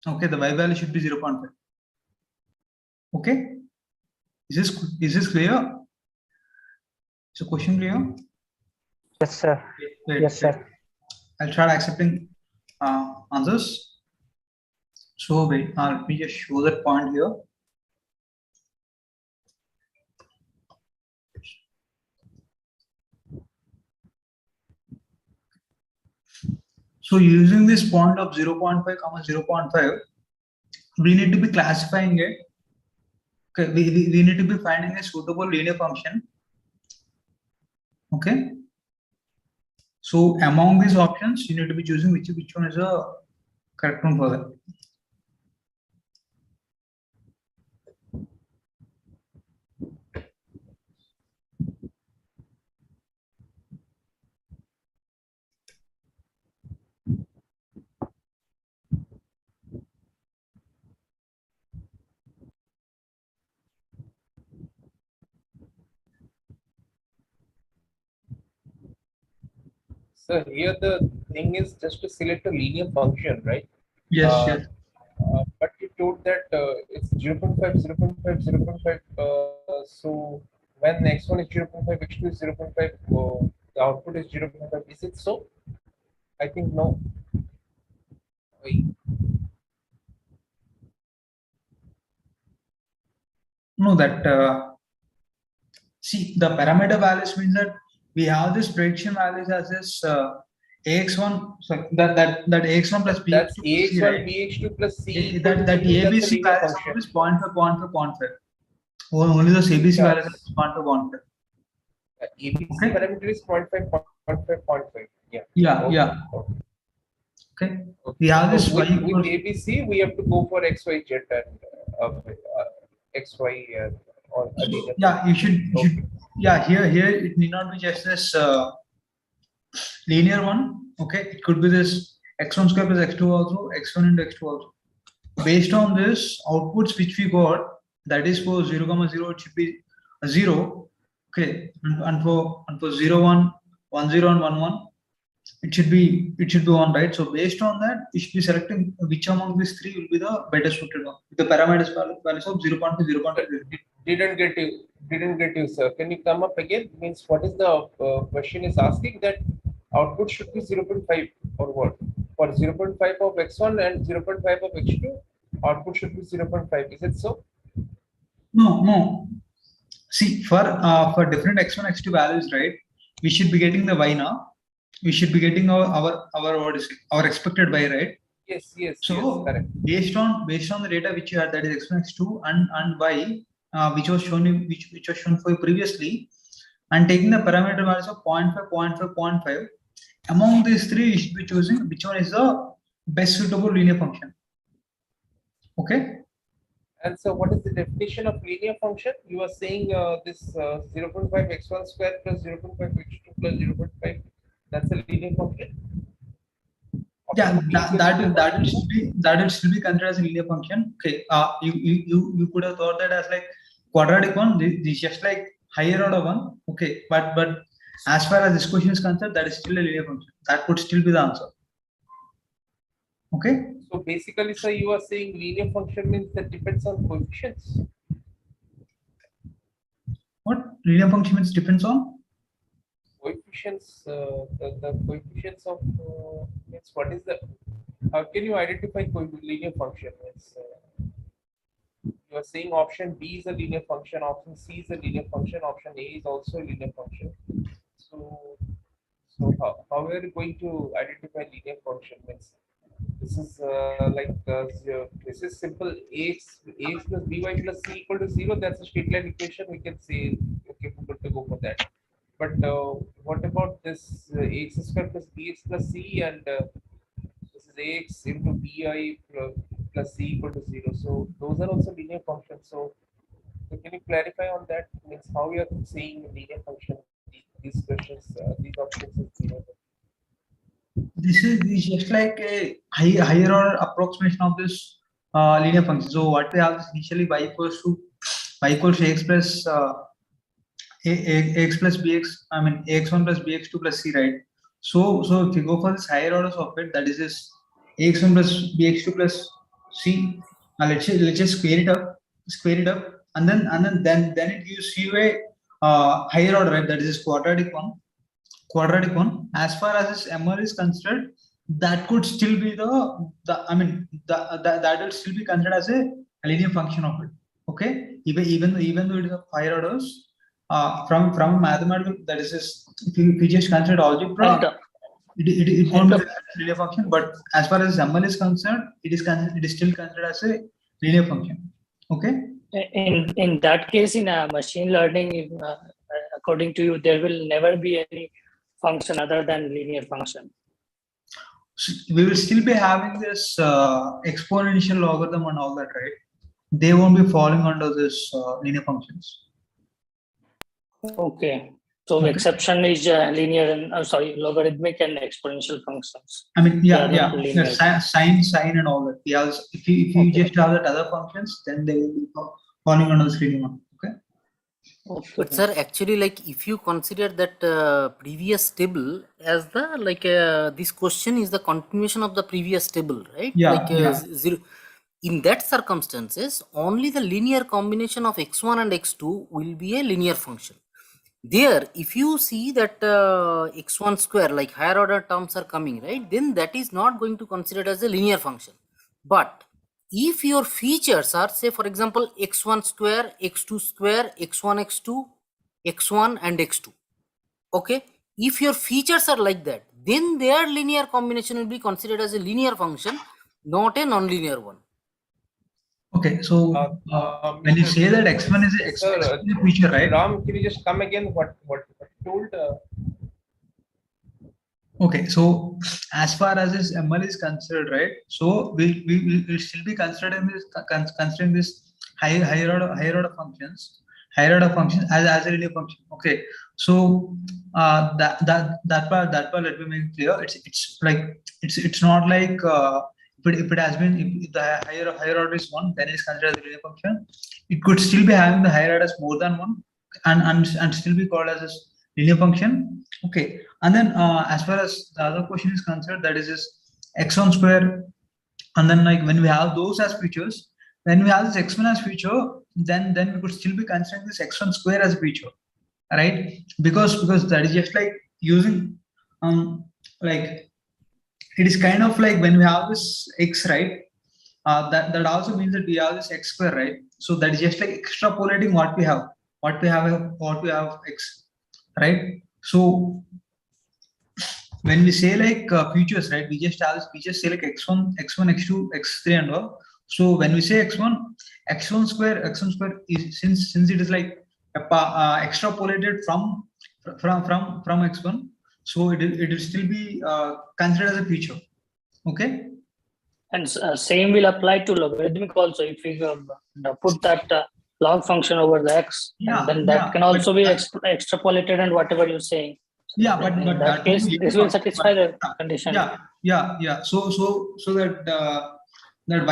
Okay, the y value should be 0.5. Okay, is this clear? Is the question clear? Yes, sir. Wait, Yes, sir. I'll try accepting answers. So wait, let me just show that point here. So using this point of 0.5, 0.5, we need to be classifying it. Okay, we need to be finding a suitable linear function. Okay. So among these options, you need to be choosing which one is a correct one for that. So here the thing is just to select a linear function, right? Yes, yes. But you told that it's 0.5, 0.5, 0.5. So when x1 is 0.5, x2 is 0.5, the output is 0.5. Is it so? I think no. Wait. No, that see the parameter values means that we have this prediction values as this ax1, so that ax1 plus bx2 That's plus c, ax1, right? bx2 plus c. That ABC values is 0.5, 0.5, 0.5. Only the ABC values is 0.5, 0.5. ABC parameter is 0.5, 0.5, 0.5. Yeah. Yeah, Okay. yeah. Okay. We have this with ABC, we have to go for x, y, z and x, y or a linear. Yeah, you should. Yeah, here it need not be just this linear one. Okay, it could be this x1 square plus x2 also, x1 into x2 also. Based on this outputs which we got, that is for 0, 0, it should be a 0. Okay, and for 0, 1, 1, 0 and 1, 1, it should be 1, right? So based on that, we should be selecting which among these three will be the better suited one. The parameters values of 0.5, 0.5. Didn't get you, sir. Can you come up again? Means what is the question is asking that output should be 0.5 or what? For 0.5 of x1 and 0.5 of x2, output should be 0.5. Is it so? No. See, for different x1, x2 values, right? We should be getting the y now. We should be getting our what is it? Our expected y, right? Yes, yes. So yes, correct. based on the data which you had, that is x1, x2 and y, which was shown for you previously, and taking the parameter values of 0.5, 0.5, 0.5, among these three, you should be choosing which one is the best suitable linear function. Okay. And so, what is the definition of linear function? You are saying this 0.5 x1 square plus 0.5 x2 plus 0.5. That's a linear function. Yeah, that will still be considered as a linear function. Okay. You could have thought that as like quadratic one. This is just like higher order one. Okay, but as far as this question is concerned, that is still a linear function. That would still be the answer. Okay. So basically, sir, you are saying linear function means that depends on coefficients. What linear function means depends on? Coefficients, the coefficients of means what is the, how can you identify linear function? It's, you are saying option B is a linear function, option C is a linear function, option A is also a linear function. So how are you going to identify linear function? Means this is this is simple ax plus by plus c equal to 0. That's a straight line equation. We can say okay, we're good to go for that. But what about this ax square plus bx plus c, and this is ax into bi plus c equal to 0. So those are also linear functions. So can you clarify on that? Means how you are saying linear function? These questions, these options is linear. This is just like a higher order approximation of this linear function. So what we have is initially y equals to x plus ax plus bx. I mean ax1 plus bx2 plus c, right? So if you go for this higher orders of it, that is this ax1 plus bx2 plus c. Now let's just square it up, and then it gives you a higher order, right? That is this quadratic one. As far as this ML is concerned, that could still be that will still be considered as a linear function of it. Okay, even though it is of higher orders, from mathematical, that is just, if you just consider algebra, it won't be a linear function. But as far as ML is concerned, it is still considered as a linear function. Okay. In that case, in machine learning, according to you, there will never be any function other than linear function. We will still be having this exponential logarithm and all that, right? They won't be falling under this linear functions. Okay. So the exception is linear and logarithmic and exponential functions. I mean, sine and all that. If you just have that other functions, then they will be falling under this linear one. Okay. But sir, actually, like if you consider that previous table as the this question is the continuation of the previous table, right? Zero. In that circumstances, only the linear combination of x1 and x2 will be a linear function. There, if you see that x1 square, like higher order terms are coming, right? Then that is not going to consider as a linear function. But if your features are, say, for example, x1 square, x2 square, x1, x2, x1 and x2. Okay. If your features are like that, then their linear combination will be considered as a linear function, not a non-linear one. Okay, so when you say that x1 is a feature, right? Ram, can you just come again? What you told? Okay, so as far as this ML is considered, right? So we will still be considering this higher order functions as a linear function. Okay, so that part let me make clear. It's like it's not like if it has been, if the higher order is 1, then it's considered as a linear function. It could still be having the higher order as more than 1 and still be called as a linear function. Okay, and then as far as the other question is concerned, that is this x1 square, and then like when we have those as features, when we have this x1 as feature, then we could still be considering this x1 square as a feature, right? Because that is just like using like, it is kind of like when we have this x, right? That also means that we have this x square, right? So that is just like extrapolating what we have x, right? So when we say like features, right, we just say like x1, x2, x3 and all. So when we say x1 square is, since it is like extrapolated from x1, so it will still be considered as a feature. Okay. And same will apply to logarithmic also. If we put that log function over the x, and then that can also be extrapolated and whatever you're saying. Yeah, but in that case, this will satisfy the condition. Yeah. So that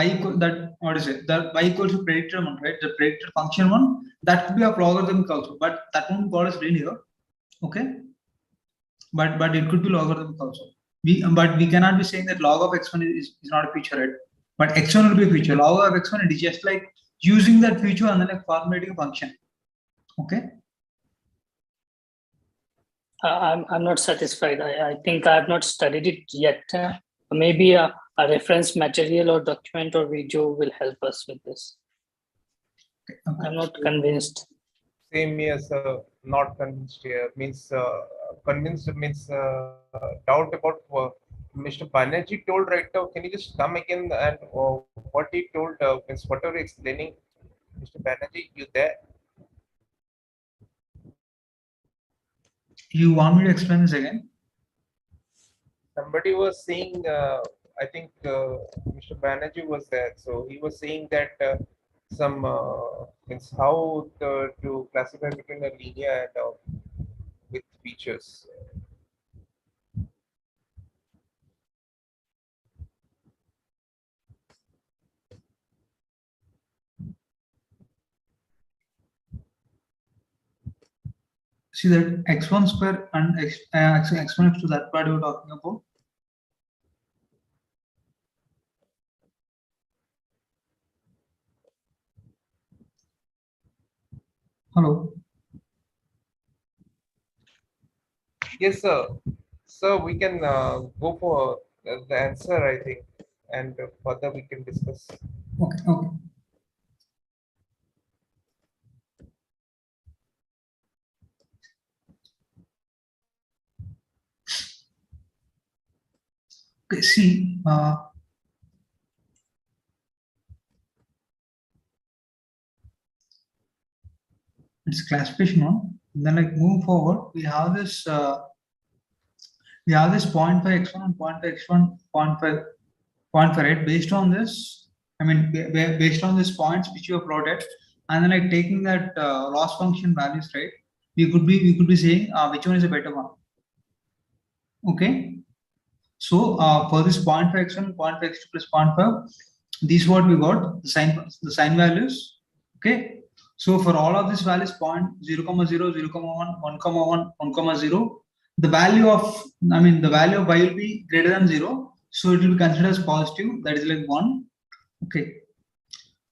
y equals to predictor one, right? The predictor function one, that could be a logarithmic also, but that won't call as linear. Okay. but it could be logarithmic also. But we cannot be saying that log of x1 is not a feature, right? But x1 will be a feature. Log of x1 it is just like using that feature and then like formulating a function. Okay. I'm not satisfied. I think I have not studied it yet. Maybe a reference material or document or video will help us with this. Okay. I'm not convinced. Same here, sir. Not convinced here. Means convinced means doubt about Mr. Banerjee told right now. Can you just come again and what he told means whatever explaining, Mr. Banerjee, you there? You want me to explain this again? Somebody was saying, I think Mr. Banerjee was there. So he was saying that some means how to classify between a linear and with features. See that x1 square and x1 x2, that part you were talking about. Hello. Yes, sir. So we can go for the answer, I think, and further we can discuss. Okay. Okay. Okay. See. It's classification one. Then like move forward, we have this 0.5 x1 and 0.5 x1, 0.5, 0.5, right? Based on this, I mean, based on these points which you have plotted, and then like taking that loss function values, right? We could be saying which one is a better one. Okay. So for this 0.5 x1, 0.5 x2 plus 0.5, this is what we got, the sign values. Okay. So for all of these values, 0.0, 0, 0, 1, 1, 1, 1, 0, the value of y will be greater than 0. So it will be considered as positive, that is like 1. Okay.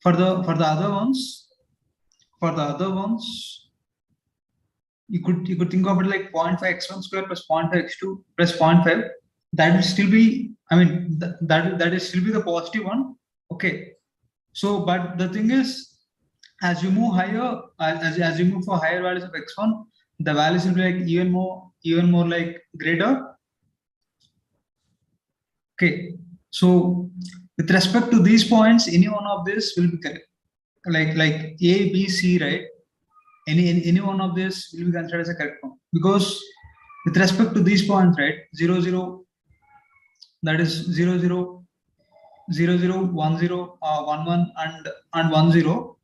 For the other ones, you could think of it like 0.5 x1 square plus 0.5 x2 plus 0.5. That will still be, that is still be the positive one. Okay. So, but the thing is, as you move higher, as you move for higher values of x1, the values will be like even more like greater. Okay. So with respect to these points, any one of this will be correct. Like A, B, C, right? Any one of this will be considered as a correct one, because with respect to these points, right? 0, 0, that is 0, 0, 0, 0, 1, 0, 1, 1, and 1, 0.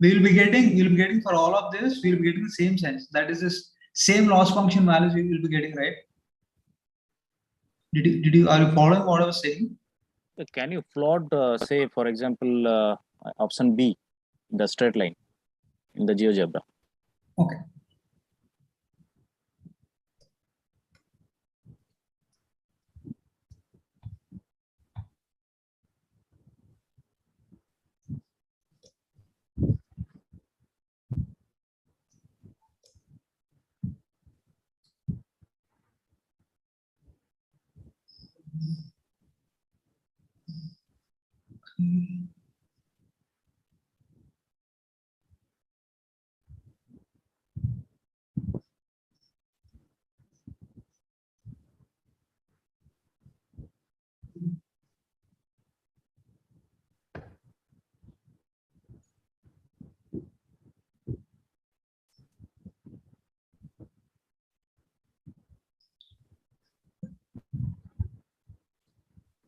We'll be getting for all of this, we'll be getting the same sense. That is this same loss function values we will be getting, right? Are you following what I was saying? Can you plot, say, for example, option B, the straight line in the GeoGebra? Okay.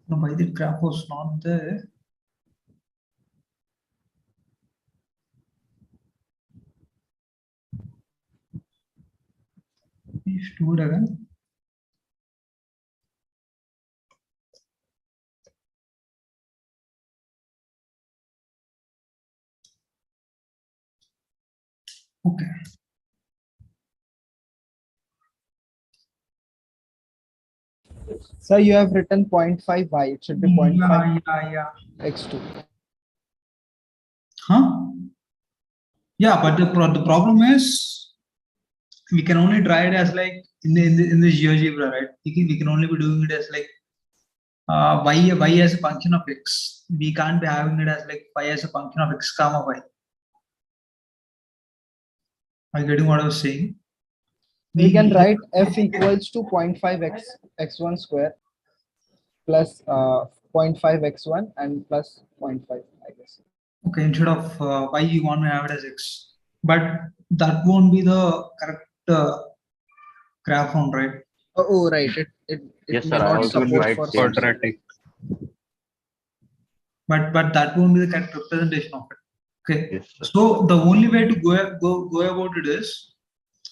No, why the graph was not there? Please do it again. Okay. Sir, you have written 0.5 y. It should be 0.5 Yeah. x2. Huh? Yeah, but the problem is we can only try it as like in the GeoGebra, right? We can only be doing it as like y as a function of x. We can't be having it as like y as a function of x comma y. Are you getting what I was saying? We can write f equals to 0.5 x1 square plus 0.5 x1 and plus 0.5, I guess. Okay, instead of y, you want to have it as x, but that won't be the correct graph form, right? Oh, right. It Yes, may sir. I not also support tried for same. quadratic. But that won't be the correct representation of it. Okay. Yes, sir. So the only way to go about it is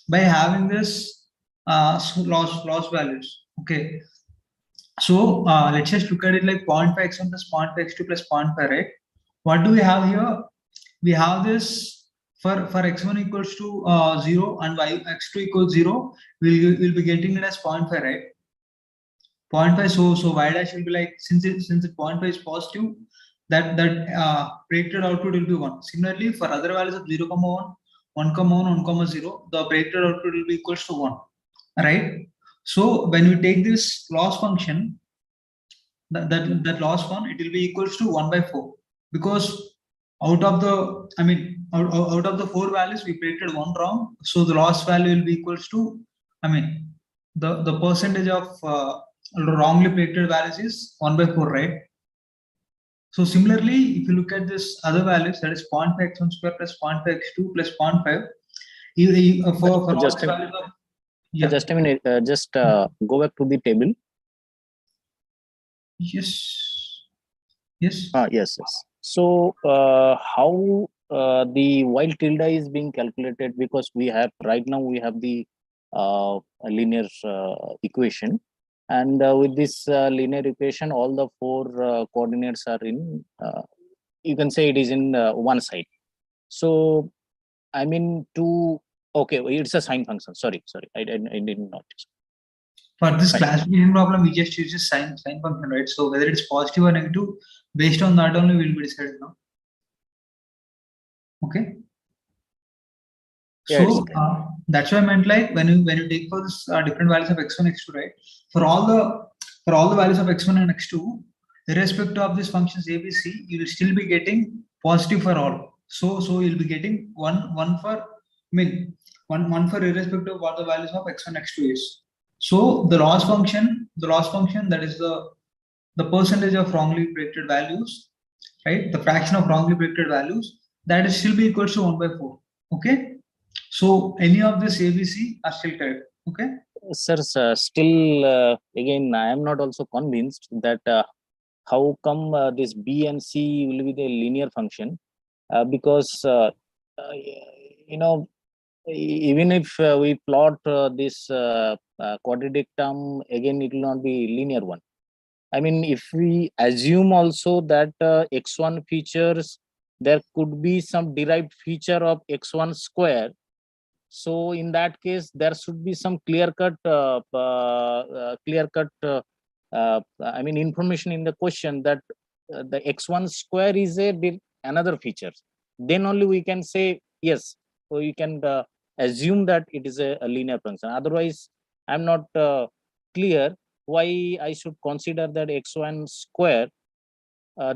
by having this loss values. Okay. So let's just look at it like 0.5 x1 plus 0.5 x2 plus 0.5, right? What do we have here? We have this for x1 equals to 0 and x2 equals 0. We'll be getting it as 0.5, right? 0.5. So y dash will be like, since it 0.5 is positive, that predicted output will be 1. Similarly, for other values of 0, 1, 1, 1, 1, 0, the predicted output will be equals to 1, right? So when we take this loss function, that loss one, it will be equals to 1/4, because out of the 4 values we predicted 1 wrong, so the loss value will be equals to, the percentage of wrongly predicted values is 1/4, right? So similarly, if you look at this other values, that is 0.5 x1 square plus 0.5 x2 plus 0.5, for all just the values of, yeah. Just a minute. Go back to the table. Yes. Yes. So how the while tilde is being calculated, because we have right now we have the linear equation, and with this linear equation, all the 4 coordinates are in. You can say it is in one side. So I mean okay, it's a sine function. Sorry, I didn't notice. For this classification problem, we just use this sign function, right? So whether it's positive or negative, based on that only will be decided now. Okay. Yeah, so that's why I meant like when you take for this different values of x1, x2, right? For all the values of x1 and x2, irrespective of these functions ABC, you will still be getting positive for all. So you'll be getting one for for irrespective of what the values of x1, x2 is. So the loss function, that is the percentage of wrongly predicted values, right? The fraction of wrongly predicted values, that is still be equal to 1/4. Okay. So any of this ABC are still correct. Okay. Sir, still again, I am not also convinced that how come this B and C will be the linear function, because even if we plot this quadratic term, again it will not be linear one. I mean, if we assume also that x1 features, there could be some derived feature of x1 square. So in that case, there should be some clear-cut information in the question that the x1 square is another feature. Then only we can say yes. So you can assume that it is a linear function. Otherwise, I'm not clear why I should consider that x1 square,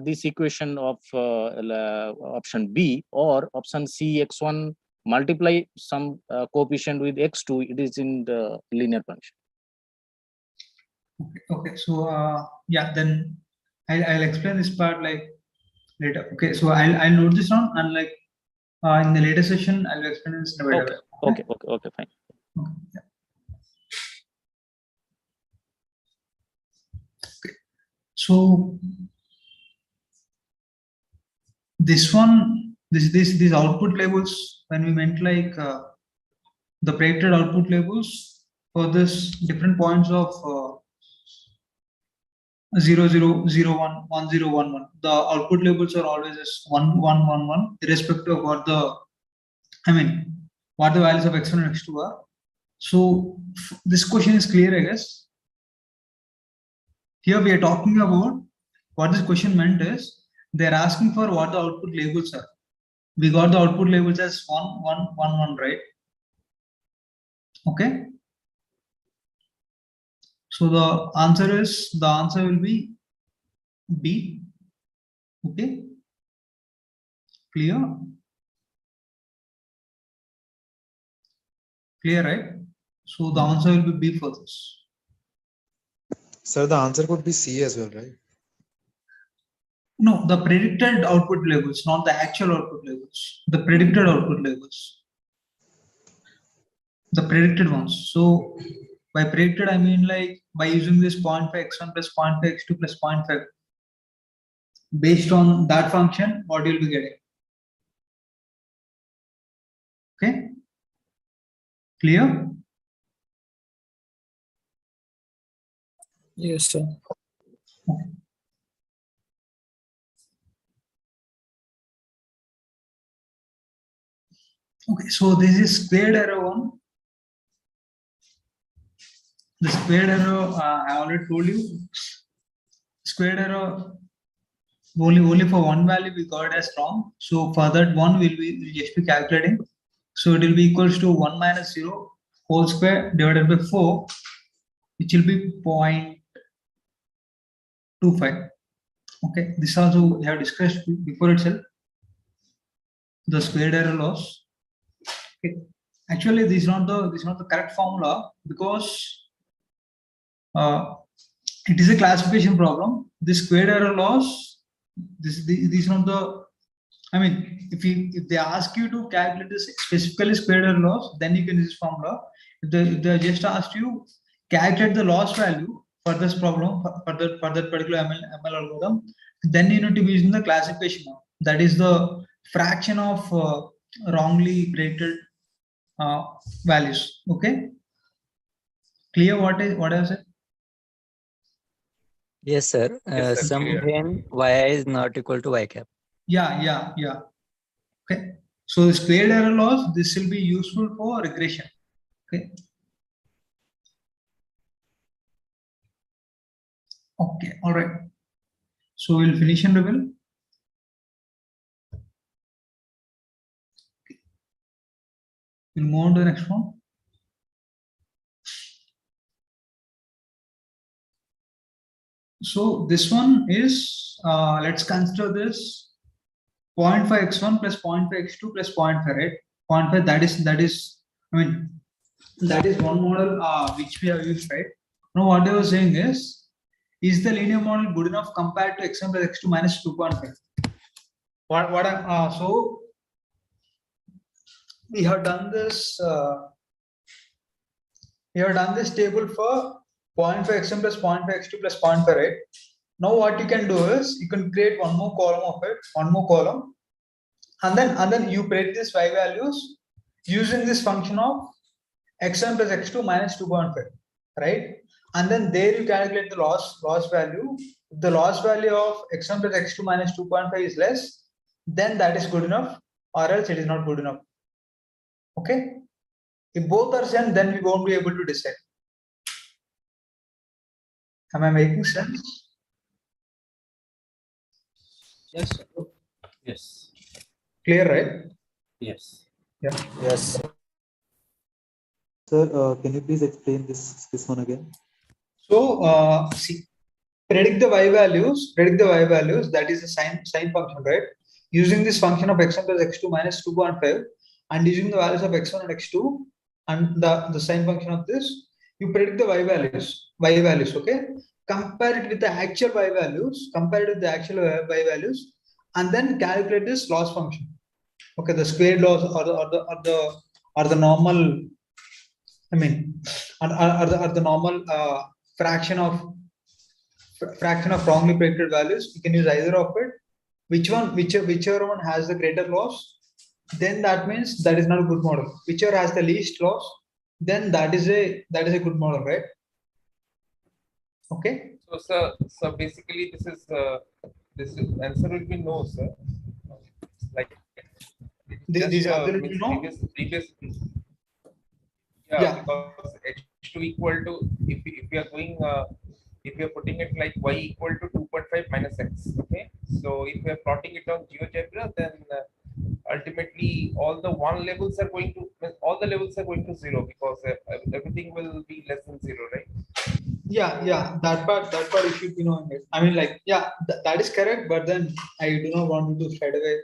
this equation of option B, or option C, x1 multiply some coefficient with x2, it is in the linear function. Okay. So yeah, then I'll explain this part like later. Okay. So I'll note this down, and like in the later session I'll explain this in a better way. Okay, fine. Okay. Yeah. Okay. So this one, these output labels, when we meant like the predicted output labels for this different points of 0, 0, 0, 1, 1, 0, 1, 1. The output labels are always as 1, 1, 1, 1, irrespective of what the values of x1 and x2 are. So this question is clear, I guess. Here we are talking about what this question meant is they're asking for what the output labels are. We got the output labels as 1, 1, 1, 1, right? Okay. So the answer will be B. Okay. Clear? Clear, right? So the answer will be B for this. Sir, the answer could be C as well, right? No, the predicted output labels, not the actual output labels. The predicted output labels. The predicted ones. So by predicted, I mean like by using this 0.5 x1 plus 0.5 x2 plus 0.5. Based on that function, what you'll be getting. Okay. Clear? Yes, sir. Okay, so this is squared error one. The squared error, I already told you. Squared error only for one value we got as wrong. So for that one we'll just be calculating. So it will be equals to 1 minus 0 whole square divided by 4, which will be 0.25. Okay, this also we have discussed before itself. The squared error loss. Okay. Actually, this is not the correct formula because it is a classification problem. This squared error loss, this is not the. I mean, if they ask you to calculate this specifically squared error loss, then you can use this formula. If they just asked you calculate the loss value for this problem for that particular ML algorithm, then you need to be using the classification. That is the fraction of wrongly predicted values. Okay. Clear what I said? Yes, sir. Yes, sir, Some clear. when y is not equal to y cap. Yeah. Okay. So the squared error loss, this will be useful for regression. Okay. Okay. All right. So we'll finish and reveal. We'll move on to the next one. So this one is, let's consider this 0.5 x1 plus 0.5 x2 plus 0.5, right? 0.5, that is, I mean, that is one model which we have used, right? Now what I was saying is the linear model good enough compared to x1 plus x2 minus 2.5? So we have done this. We have done this table for 0.5 x1 plus 0.5 x2 plus 0.5, right? Now what you can do is you can create one more column of it, and then you predict these y values using this function of x1 plus x2 minus 2.5, right? And then there you calculate the loss value. If the loss value of x1 plus x2 minus 2.5 is less, then that is good enough, or else it is not good enough. Okay. If both are same, then we won't be able to decide. Am I making sense? Yes. Sir. Yes. Clear, right? Yes. Yeah. Yes. Sir, can you please explain this one again? So see, predict the y values. That is a sine function, right? Using this function of x1 plus x2 minus 2.5, and using the values of x1 and x2 and the sine function of this, you predict the y values. Okay. Compare it with the actual y values. And then calculate this loss function. Okay, the squared loss or the normal. I mean, are the normal fraction of wrongly predicted values. You can use either of it. Whichever one has the greater loss, then that means that is not a good model. Whichever has the least loss, then that is a good model, right? Okay. So basically this answer will be no, sir. Like This absolutely no. Previous. Yeah, because h2 equal to if we are going if we are putting it like y equal to 2.5 minus x, okay? So if we are plotting it on GeoGebra, then ultimately all the levels are going to 0 because everything will be less than 0, right? Yeah, that part you should be knowing it. I mean, like, yeah, that is correct, but then I do not want you to straight away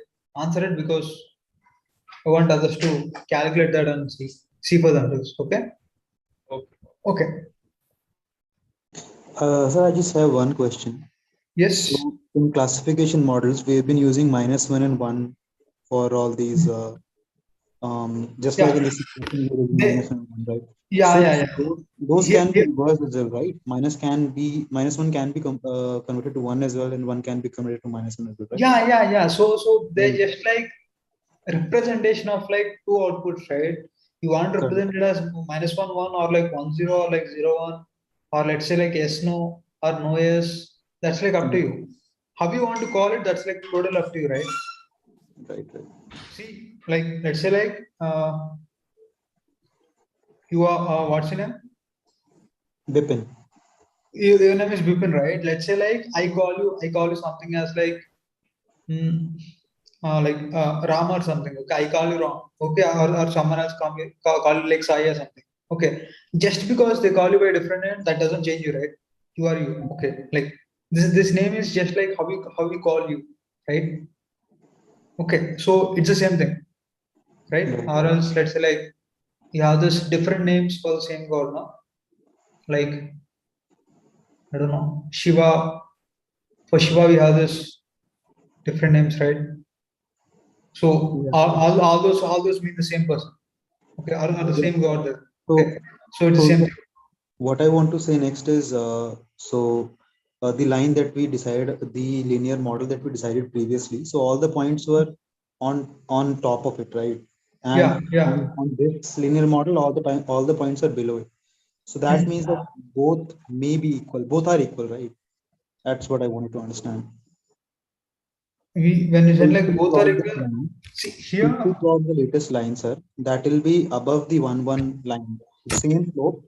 answer it because I want others to calculate that and see for themselves. Okay. Okay. Sir, I just have one question. Yes. So in classification models, we have been using -1 and 1 for all these, just like in this situation, we are using -1 and 1, right? Yeah, So yeah. those can be reversed as well, right? -1 can be converted to 1 as well, and 1 can be converted to -1 as well, right? Yeah. So they're just like representation of like two outputs, right? You want to represent it as -1 1 or like 1 0 or like 0 1, or let's say like yes no or no yes. That's like up to you. How you want to call it, that's like total up to you, right? Right. See, like let's say like you are what's your name? Bipin. Your name is Bipin, right? Let's say like I call you something as like Ram or something. Okay, I call you Ram. Okay, or someone else call you like Sai or something. Okay, just because they call you by a different name, that doesn't change you, right? You are you. Okay, like this name is just like how we call you, right? Okay, so it's the same thing, right? Or else let's say like you have this different names for the same god, no? Like I don't know, Shiva. For Shiva, we have this different names, right? So all those mean the same person. Okay, are the same god there. Okay. So it's the same thing. What I want to say next is, the line that we decided, the linear model that we decided previously. So all the points were on top of it, right? And on this linear model, all the points are below it. So that means that both may be equal. Both are equal, right? That's what I wanted to understand. When you said like both are equal, see here. If we plot the latest line, sir, that will be above the 1 1 line. The same slope.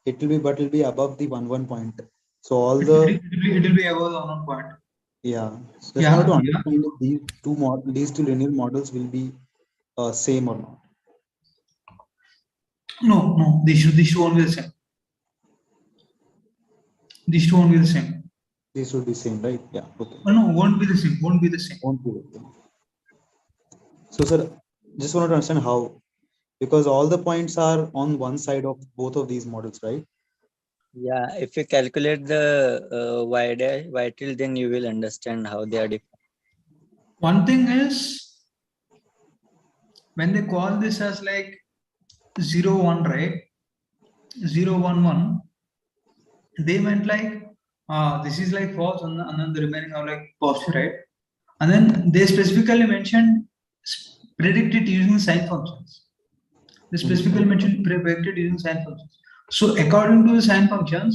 It will be above the 1 1 point. So all it will be above the 1 1 point. Yeah. So just wanted to understand if these two linear models will be same or not. No, these two won't be the same. These two won't be the same. These will be same, right? Yeah. Okay. No, won't be the same. Won't be the same. Won't be the same. So, sir, just wanted to understand how, because all the points are on one side of both of these models, right? Yeah, if you calculate the y tilde, then you will understand how they are different. One thing is, when they call this as like 0 1, right? 0 1 1, they meant like this is like false, and then the remaining are like positive, right? And then they specifically mentioned predicted using sign functions. They specifically mentioned predicted using sign functions. So according to the sign functions,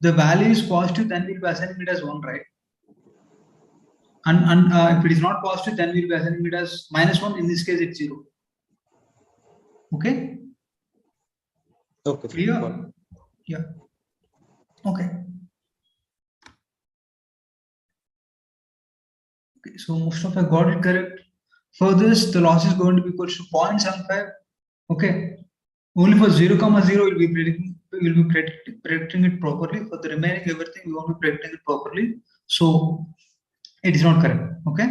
the value is positive, then we'll be assigning it as 1, right? And if it is not positive, then we'll be assigning it as -1. In this case, it's 0. Okay. Okay. Clear? Yeah. Okay. Okay. So most of I got it correct. For this, the loss is going to be equal to 0.75. Okay. Only for 0, 0, we'll be predicting it properly. For the remaining everything, we won't be predicting it properly. So it is not correct. Okay.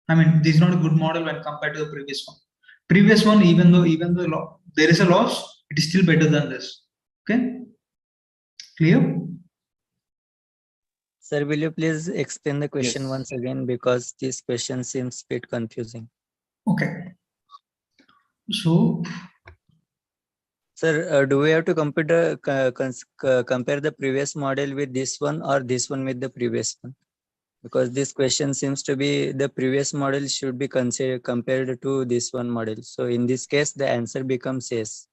I mean, this is not a good model when compared to the previous one. Previous one, even though there is a loss, it is still better than this. Okay. Clear? Sir, will you please explain the question once again, because this question seems a bit confusing. Okay. So, sir, do we have to compare the previous model with this one, or this one with the previous one? Because this question seems to be the previous model should be compared to this one model. So in this case, the answer becomes yes.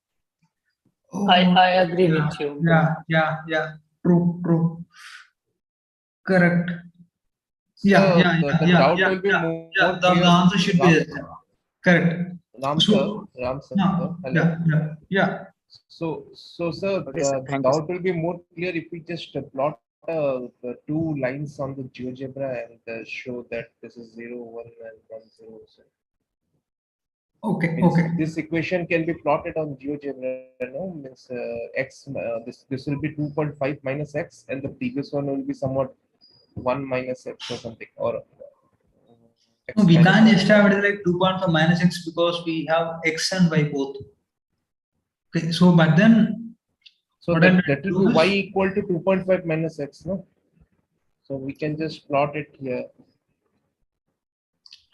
I agree with you. Yeah. True. Correct. The doubt will be more The clear. answer should be yes. Correct. Ram sir. Hello. Yeah. So sir, Okay, sir, the doubt will be more clear if we just plot the two lines on the GeoGebra and show that this is 0, 1 and 1, 0. So Okay, means okay. this equation can be plotted on GeoGebra. No, means x. This will be 2.5 minus x, and the previous one will be somewhat 1 minus x or something, or No, we can't just have it like 2.5 minus x because we have x and y both. Okay, so but then so what that will be y equal to 2.5 minus x, no? So we can just plot it here.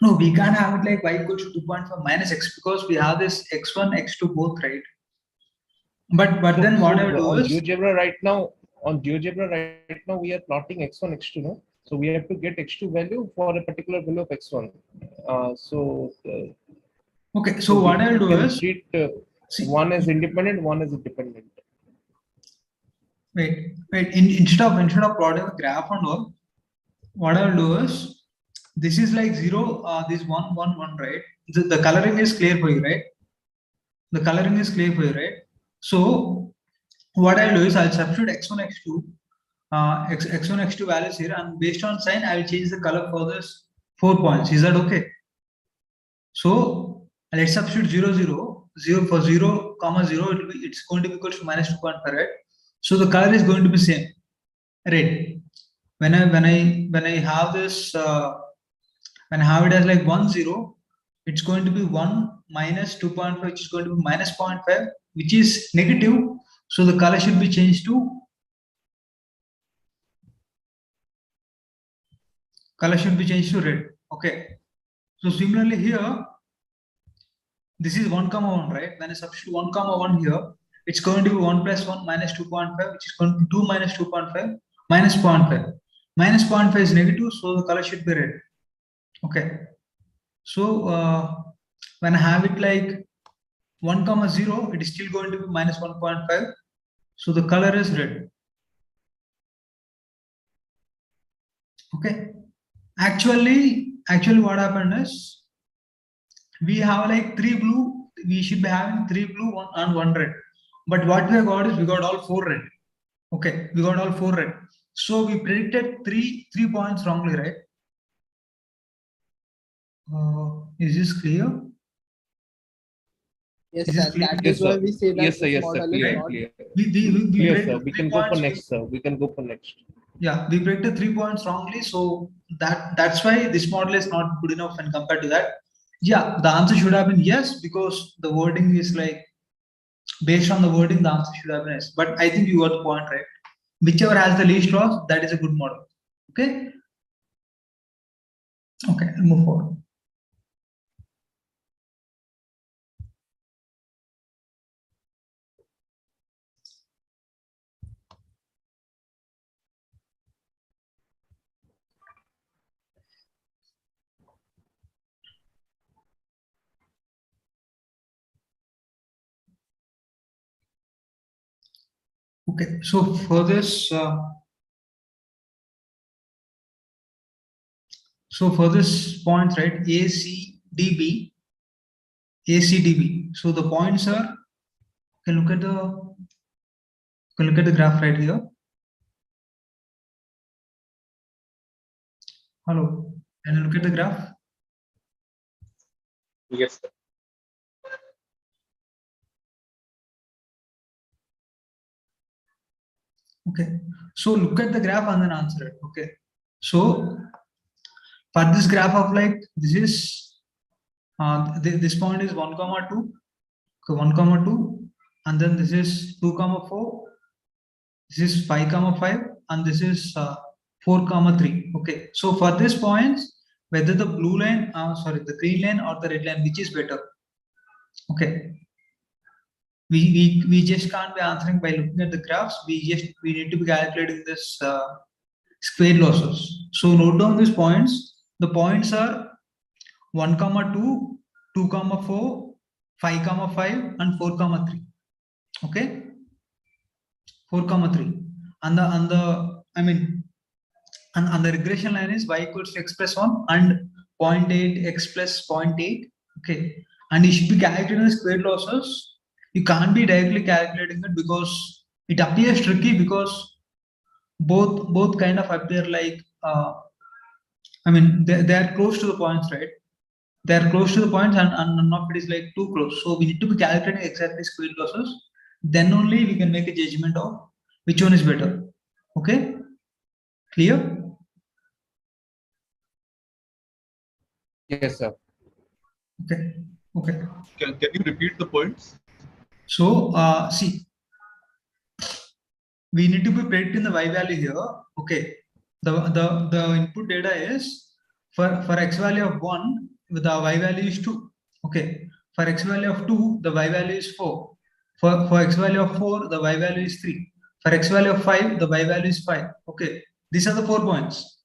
No, we can't have it like y equals to 2.5 minus x because we have this x1, x2 both, right? But then what I will do on is GeoGebra right now, we are plotting x1, x2, no? So we have to get x2 value for a particular value of x1. Okay, so what I'll do is treat one as independent, one as a dependent. Wait. Instead of plotting a graph and all, what I'll do is this is like 0, this 1, 1, 1, right? The coloring is clear for you, right? The coloring is clear for you, right? So what I'll do is I'll substitute x1, x2, x1, x2 values here, and based on sign, I will change the color for this 4 points. Is that okay? So let's substitute 0, 0, 0 for 0, comma 0. It's going to be equal to minus 2.5, right? So the color is going to be same, red. When I have this, when I have it as like 1, 0, it's going to be 1 minus 2.5, which is going to be minus 0.5, which is negative. So the color should be changed to red. Okay. So similarly here, this is 1, 1, right? When I substitute 1, 1 here, it's going to be 1 plus 1 minus 2.5, which is going to be 2 minus 2.5 minus 0.5. Minus 0.5 is negative, so the color should be red. Okay. So when I have it like 1, 0, it is still going to be minus 1.5. So the color is red. Okay. Actually, what happened is we have like 3 blue. We should be having 3 blue, 1 and 1 red. But what we have got is we got all 4 red. Okay, we got all 4 red. So we predicted 3 points wrongly, right? Is this clear? Yes, sir. That is why we say that Yes, sir. this Yes, sir. model is Clear, not. clear. Clear, Sir. We can go for next, sir. We can go for next. Yeah, we predicted 3 points wrongly, so that's why this model is not good enough when compared to that. Yeah, the answer should have been yes, because the wording is like based on the wording, the answer should have been yes. But I think you got the point, right? Whichever has the least loss, that is a good model. Okay. Okay, I'll move forward. Okay, so for this, points, right? ACDB. So the points are. You can look at the graph right here. Hello, can you look at the graph? Yes, sir. Okay, so look at the graph and then answer it. Okay, so for this graph of like this is this point is 1, 2, okay, 1, 2, and then this is 2, 4, this is 5, 5, and this is 4, 3. Okay, so for these points, whether the blue line, the green line or the red line, which is better? Okay, we just can't be answering by looking at the graphs. We need to be calculating this square losses. So note down these points. The points are 1, 2, 2, 4, 5, 5, and 4, 3. Okay, 4, 3. And the regression line is y equals to x plus 1 and 0.8 x plus 0.8. Okay, and you should be calculating the square losses. You can't be directly calculating it because it appears tricky because both kind of appear like I mean they are close to the points, right? They are close to the points and none of it is like too close. So we need to be calculating exactly square losses. Then only we can make a judgment of which one is better. Okay, clear? Yes, sir. Okay, okay. Can you repeat the points? So see, we need to be predicting the y value here. Okay, the input data is for x value of 1, the y value is 2. Okay, for x value of 2, the y value is 4. For x value of 4, the y value is 3. For x value of 5, the y value is 5. Okay, these are the 4 points.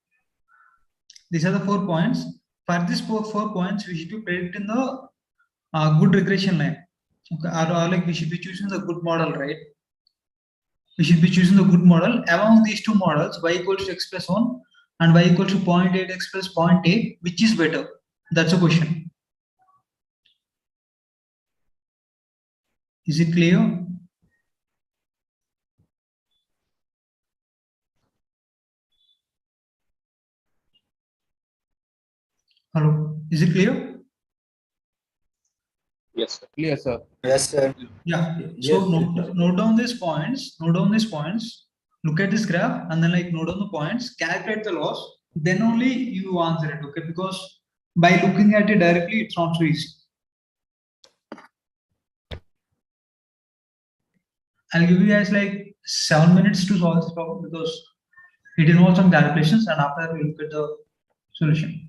These are the 4 points. For these 4 points, we should be predicting the good regression line. Okay, or like we should be choosing the good model, right? We should be choosing the good model. Among these two models, y equals to x plus 1 and y equals to 0.8 x plus 0.8, which is better? That's a question. Is it clear? Hello, is it clear? Yes, sir. Clear, sir. Yes, sir. Yeah. Yes, So note down these points. Note down these points. Look at this graph and then like note down the points. Calculate the loss. Then only you answer it. Okay, because by looking at it directly, it's not so easy. I'll give you guys like 7 minutes to solve this problem because it involves some calculations, and after that we'll look at the solution.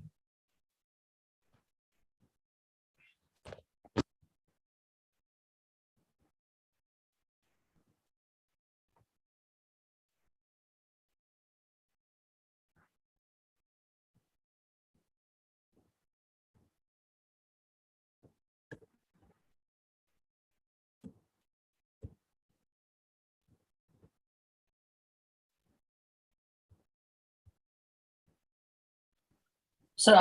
So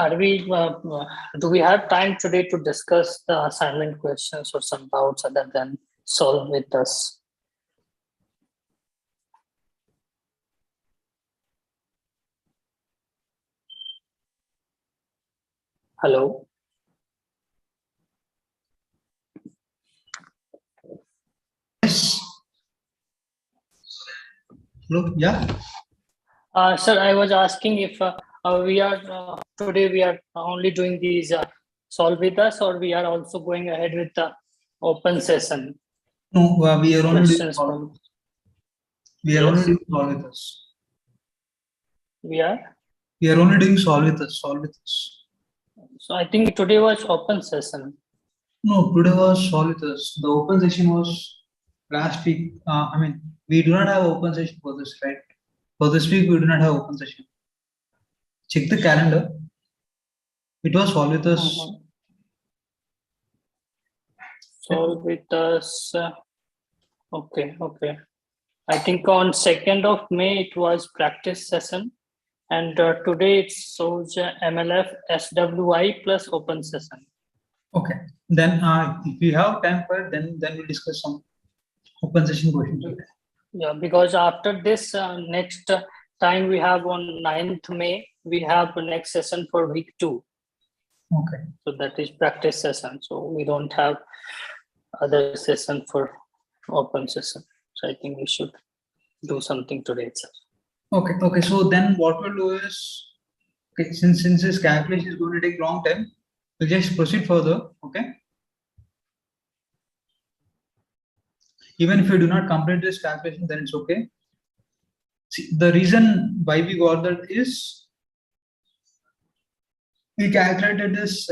do we have time today to discuss the assignment questions or some doubts other than solve with us? Hello? Yes. Hello, yeah. Sir, I was asking if we are today we are only doing these solve with us, or we are also going ahead with the open session. No, we are only doing Questions solve. from- We are Yes. only doing solve with us. We are. We are only doing solve with us. Solve with us. So I think today was open session. No, today was solve with us. The open session was last week. I mean, we do not have open session for this, right? For this week, we do not have open session. Check the calendar. It was solve with us. Solve with us. Okay, okay. I think on 2nd of May it was practice session, and today it shows MLF SWI plus open session. Okay. Then if we have time for it, then we'll discuss some open session questions. Okay. Yeah, because after this next time we have on 9th May, we have the next session for week 2. Okay. So that is practice session. So we don't have other session for open session. So I think we should do something today itself. Okay. Okay. So then what we'll do is, okay, since this calculation is going to take long time, we'll just proceed further. Okay. Even if you do not complete this calculation, then it's okay. See, the reason why we got that is we calculated this.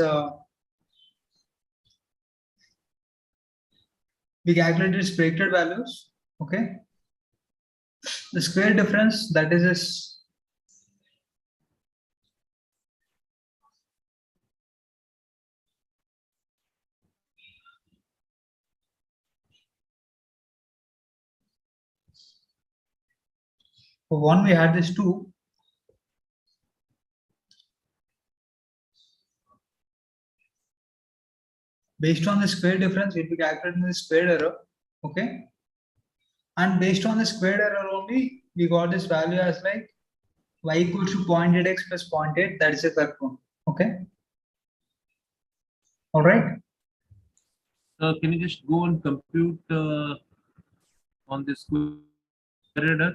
We calculated its predicted values. Okay. The square difference, that is this. For one, we had this 2. Based on the square difference, we'll be calculating the square error. Okay. And based on the square error only, we got this value as like y equals to 0.8x plus 0.8. That is a correct one. Okay. All right. Can you just go and compute on this square error?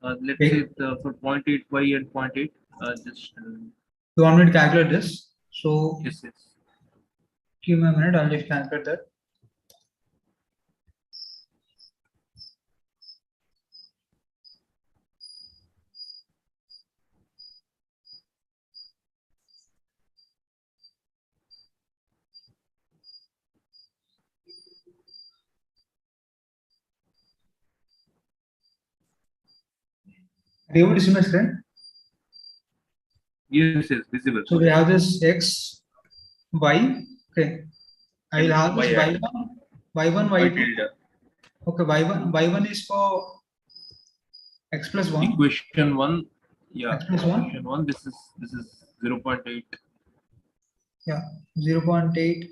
Let's say for 0.8y and 0.8. Just. You want me to calculate this? So yes, yes. Give me a minute. I'll just calculate that. Are you able to see my screen? Yes, yes, visible. So we have this x, y. Okay. I will have this y1, y1, y2. Okay, y1 is for x plus 1. Equation 1. Yeah. X plus 1. Equation 1. This is 0.8. Yeah, 0.8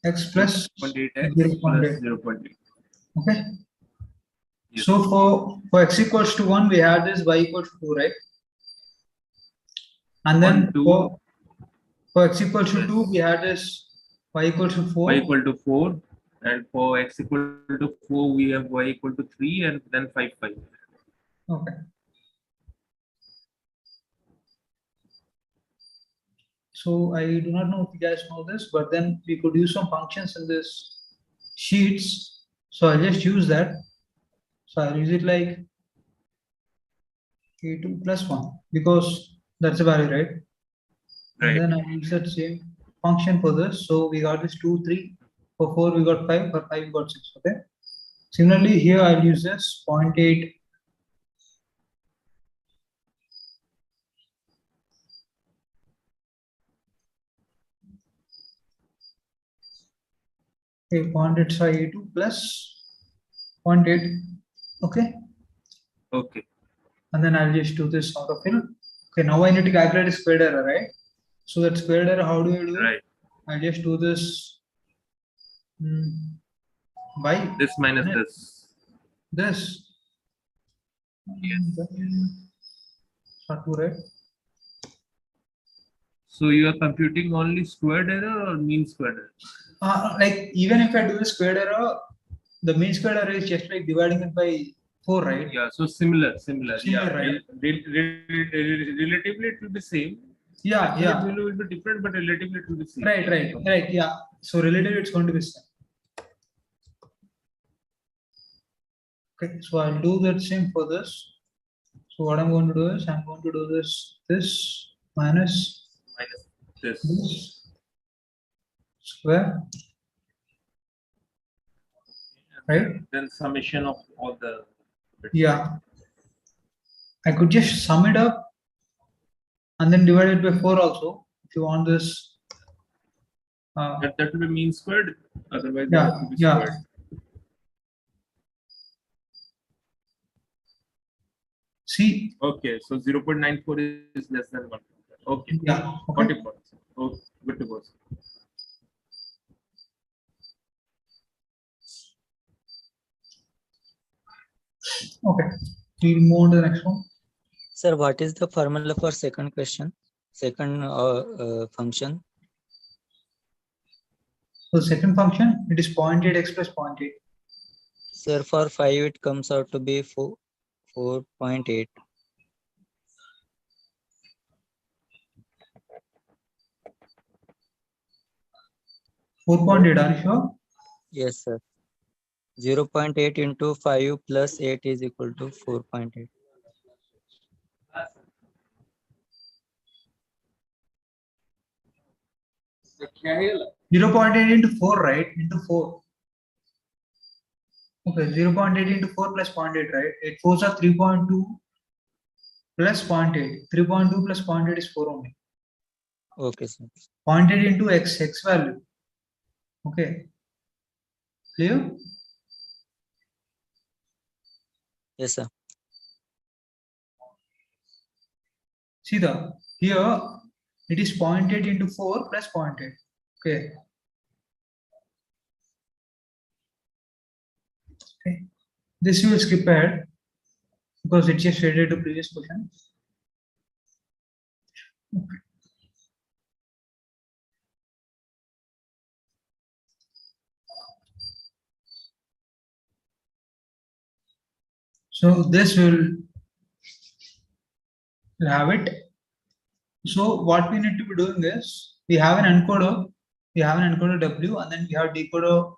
x plus 0.8 x 0.8. plus 0.8. Okay. Yes. So for x equals to 1, we have this y equals to 2, right? And then 1, 2. For x equals to 2, we had this y equals to 4. Y equal to 4. And for x equal to 4, we have y equal to 3 and then 5, 5. Okay. So I do not know if you guys know this, but then we could use some functions in this sheets. So I'll just use that. So I'll use it like a2 plus 1 because that's a value, right? And then I'll use that same function for this. So we got this 2, 3. For 4, we got 5. For 5, we got 6. Okay. Similarly, here I'll use this 0.8. Okay, 0.8 a2 plus 0.8. Okay. Okay. And then I'll just do this autofill. Okay, now I need to calculate a squared error, right? So that squared error, how do I do it? Right. I'll just do this by this minus this. This. Yes. Not two, right? So you are computing only squared error or mean squared error? Like even if I do the squared error, the mean squared error is just like dividing it by 4, right? Yeah, so similar, yeah. Right? Relatively it will be same. Yeah, Absolute yeah. value will be different, but relatively it will be same. Right. Yeah. So relatively it's going to be same. Okay, so I'll do that same for this. So what I'm going to do is I'm going to do this minus this square. Right? Then summation of all the bits. Yeah. I could just sum it up and then divide it by 4 also if you want this. That will be mean squared, otherwise Yeah, that will be yeah. squared. See. Okay, so 0.94 is less than 1. Okay. Yeah. Okay. 40 points. Okay, good to go. Okay. We'll move on to the next one. Sir, what is the formula for second question? Second function? So the second function, it is 0.8x plus 0.8. Sir, for 5 it comes out to be 4.8. Are you sure? Yes, sir. 0.8 into 5 plus 8 is equal to 4.8. Okay. 0.8 into 4, right? Into 4. Okay, 0.8 into 4 plus 0.8, right? 8 4s are 3.2 plus 0.8. 3.2 plus 0.8 is 4 only. Okay, sir. 0.8 into x value. Okay. Clear? Yes, sir. See here it is 0.8 into 4 plus 0.8. Okay. Okay. This you will skip ahead. because it's just related to previous question. Okay. So this will have it. So what we need to be doing is we have an encoder, W, and then we have decoder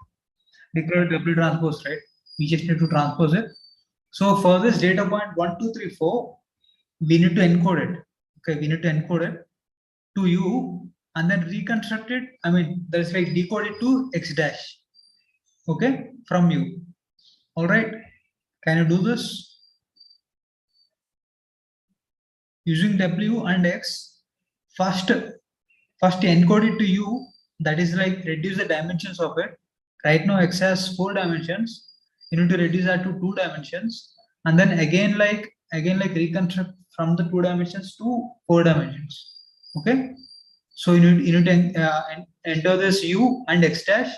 W transpose, right? We just need to transpose it. So for this data point 1, 2, 3, 4, we need to encode it. Okay, we need to encode it to U and then reconstruct it. I mean, there's like decode it to X dash. Okay, from U. All right, can you do this? Using W and X, first encode it to U, that is like reduce the dimensions of it. Right now X has 4 dimensions. You need to reduce that to 2 dimensions, and then again like reconstruct from the 2 dimensions to 4 dimensions. Okay, so you need to enter this U and X dash.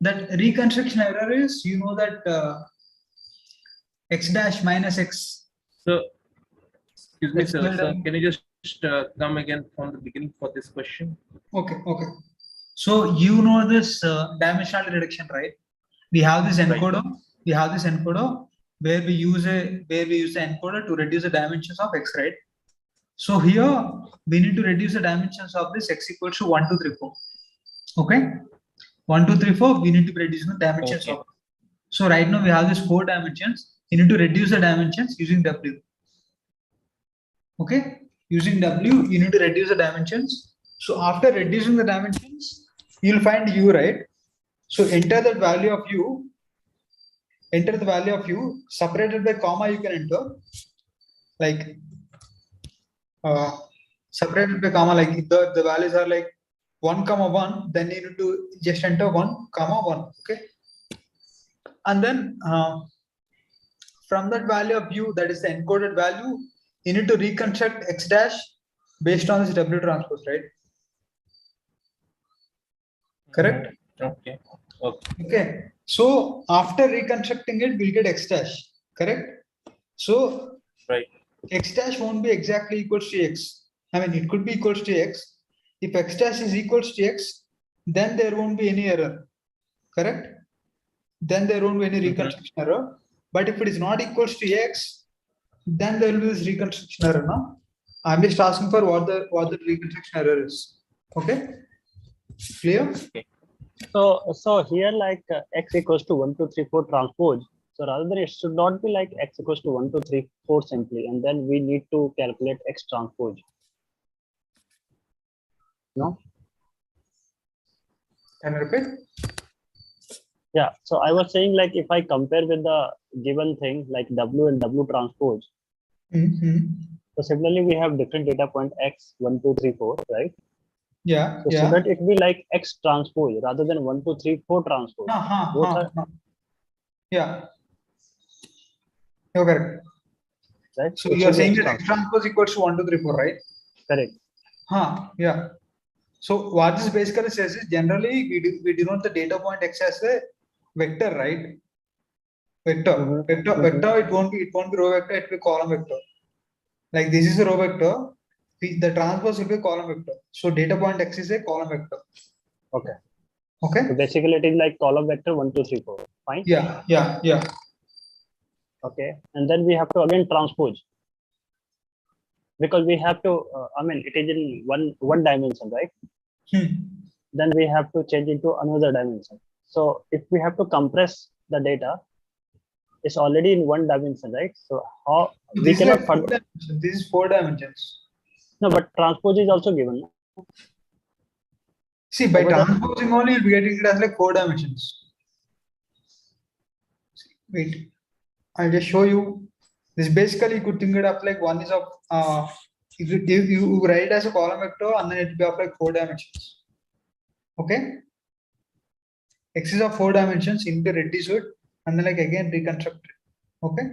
That reconstruction error is, you know, that X dash minus X. So, excuse me, sir. So can you just come again from the beginning for this question? Okay. So you know this dimensionality reduction, right? We have this encoder. We have this encoder where we use the encoder to reduce the dimensions of X, right? So here we need to reduce the dimensions of this X equals to 1, 2, 3, 4. Okay, 1, 2, 3, 4. We need to reduce the dimensions of. So right now we have this 4 dimensions. You need to reduce the dimensions using W. Okay, using W, you need to reduce the dimensions. So after reducing the dimensions, you'll find U, right? So enter the value of U. Enter the value of U separated by comma. You can enter like separated by comma. Like the values are like 1, 1. Then you need to just enter 1, 1. Okay, and then from that value of U, that is the encoded value, you need to reconstruct X dash based on this W transpose, right? Correct? Okay. Okay. So after reconstructing it, we'll get X dash. Correct? So X dash won't be exactly equals to X. I mean, it could be equals to X. If X dash is equals to X, then there won't be any error. Correct? Then there won't be any reconstruction error. But if it is not equals to X, then there will be this reconstruction error. No? I'm just asking for what the reconstruction error is. Okay? Clear? Okay. So here like X equals to 1, 2, 3, 4 transpose. So rather than it should not be like X equals to 1, 2, 3, 4 simply, and then we need to calculate X transpose. No? Can you repeat? Yeah. So I was saying like if I compare with the given thing like W and W transpose. So similarly we have different data point X 1, 2, 3, 4, right? Yeah. So that it be like X transpose rather than 1, 2, 3, 4 transpose. Both are. Yeah. You're correct. Right. So you are saying that X transpose equals to 1, 2, 3, 4, right? Correct. Yeah. So what this basically says is generally we denote the data point X as a vector, right? Vector. Vector. It won't be row vector. It will be column vector. Like this is a row vector. The transpose will be a column vector. So data point X is a column vector. Okay. Okay. So basically it is like column vector 1, 2, 3, 4. Fine. Yeah. Okay. And then we have to again transpose. Because we have to, I mean, it is in one dimension, right? Then we have to change into another dimension. So if we have to compress the data, it's already in one dimension, right? So how we cannot. This is 4 dimensions. No, but transpose is also given. See, by transposing only, you'll be getting it as like 4 dimensions. Wait, I'll just show you. This basically you could think it up like one is of if you write it as a column vector and then it will be of like 4 dimensions. Okay. X is of 4 dimensions, into reduce it and then like again reconstruct it. Okay.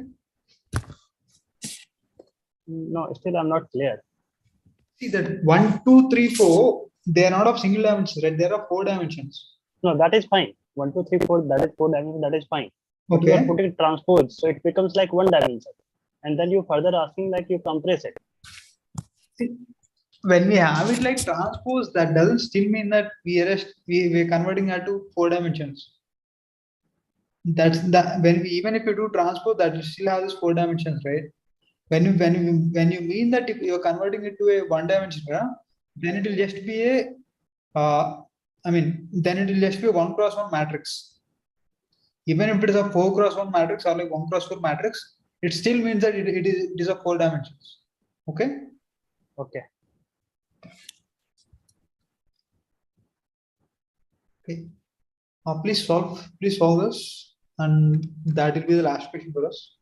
No, still I'm not clear. See that 1, 2, 3, 4, they are not of single dimensions, right? They are of 4 dimensions. No, that is fine. 1, 2, 3, 4, that is 4 dimensions, that is fine. But Okay. we are putting transpose, so it becomes like one dimension. and then you further asking like you compress it. See, when we have it like transpose, that doesn't still mean that we're converting that to 4 dimensions. That's that when we, even if you do transpose, that you still have this 4 dimensions, right? When you mean that if you're converting it to a 1 dimension, then it will just be a then it will just be a 1 cross 1 matrix. Even if it is a 4 cross 1 matrix or like 1 cross 4 matrix, it still means that it is a 4 dimensions. Okay. Okay. Okay. Please solve this, and that will be the last question for us.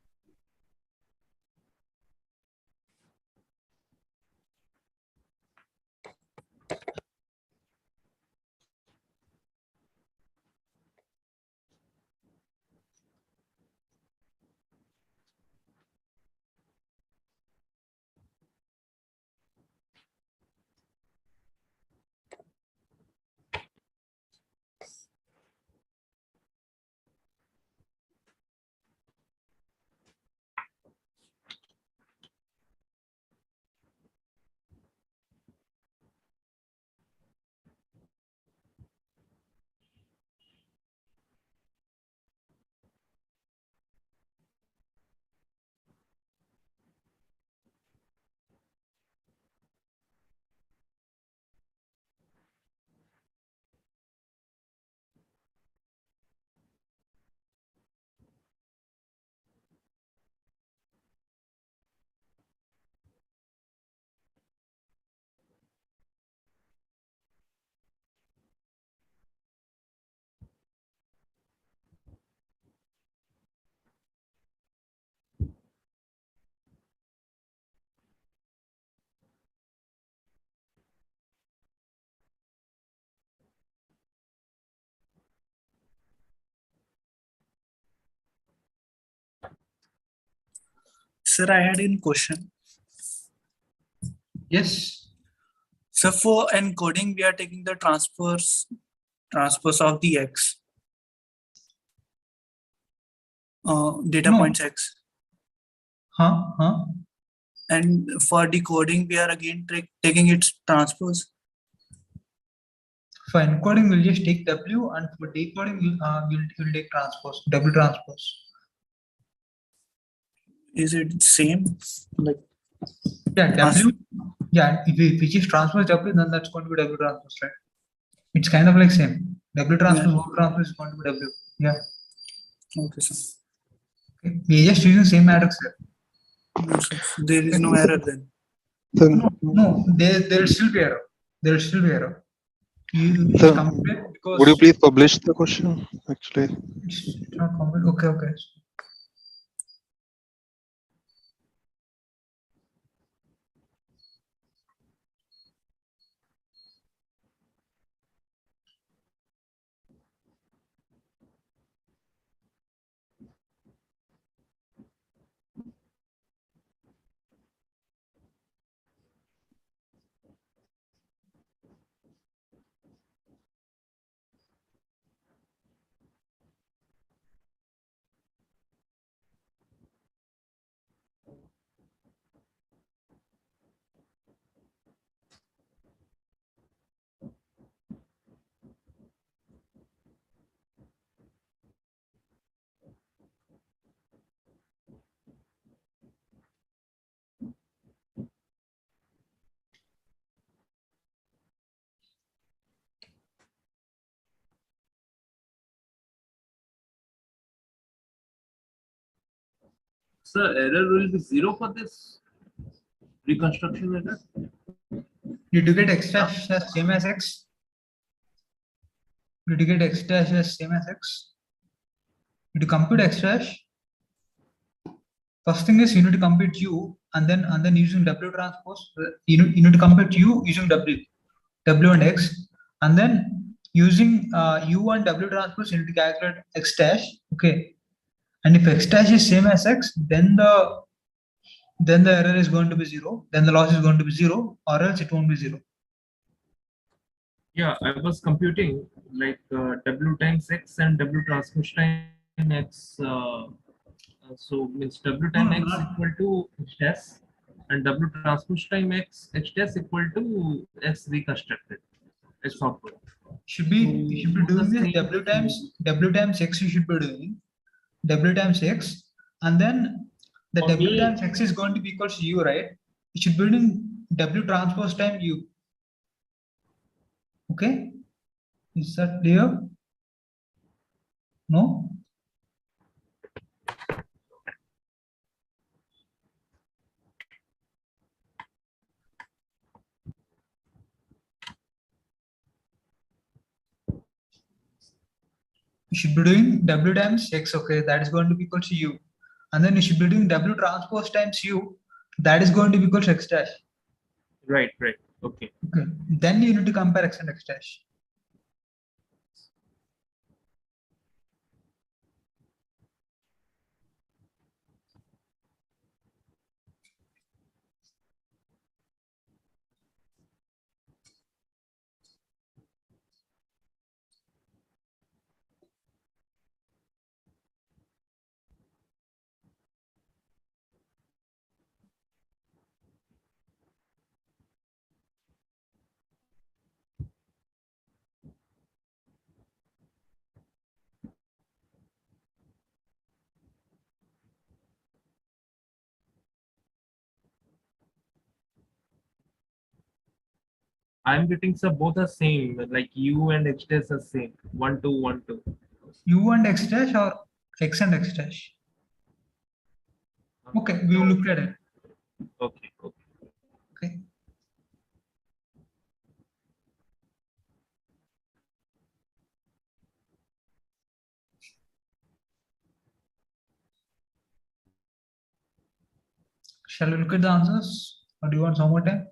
Sir, I had a question. Yes. So for encoding, we are taking the transpose of the X. Data points X. And for decoding, we are again taking its transpose. For encoding, we'll just take W, and for decoding, we'll take transpose, W transpose. Is it same? Like yeah, W. Yeah, if we just transpose W, then that's going to be W transpose, right? It's kind of like same. W transpose, O transpose is going to be W. Yeah. Okay, sir. Okay. We're just using same matrix here. There is no error then. No, there will still be error. There will still be error. You So, compare because would you please publish the question? Actually, it's not complete. Okay. So error will be 0 for this reconstruction error. Did you get X dash as same as X? Did you get X dash as same as X? Did you compute X dash? First thing is you need to compute U, and then using W transpose, you need to compute U using W and X, and then using U and W transpose, you need to calculate X dash. Okay, and if X dash is same as X, then the error is going to be 0. Then the loss is going to be 0, or else it won't be 0. Yeah, I was computing like W times X and W transpose time X So means W time No, X not- equal to H test and W transpose time X H test equal to S reconstructed as software. should be doing this W times X you should be doing W times X, and then the For W me- times X is going to be equals to U, right? You should be doing W transpose time U. Okay, is that clear? No? You should be doing W times X, okay, that is going to be equal to U. And then you should be doing W transpose times U, that is going to be equal to X dash. Right, right. Okay. Okay. Then you need to compare X and X dash. I'm getting some both are same, like U and H test are same. 1 2 1 2. U and X dash or X and X dash? Okay, we will look at it. Okay, okay. Okay. Shall we look at the answers, or do you want some more time?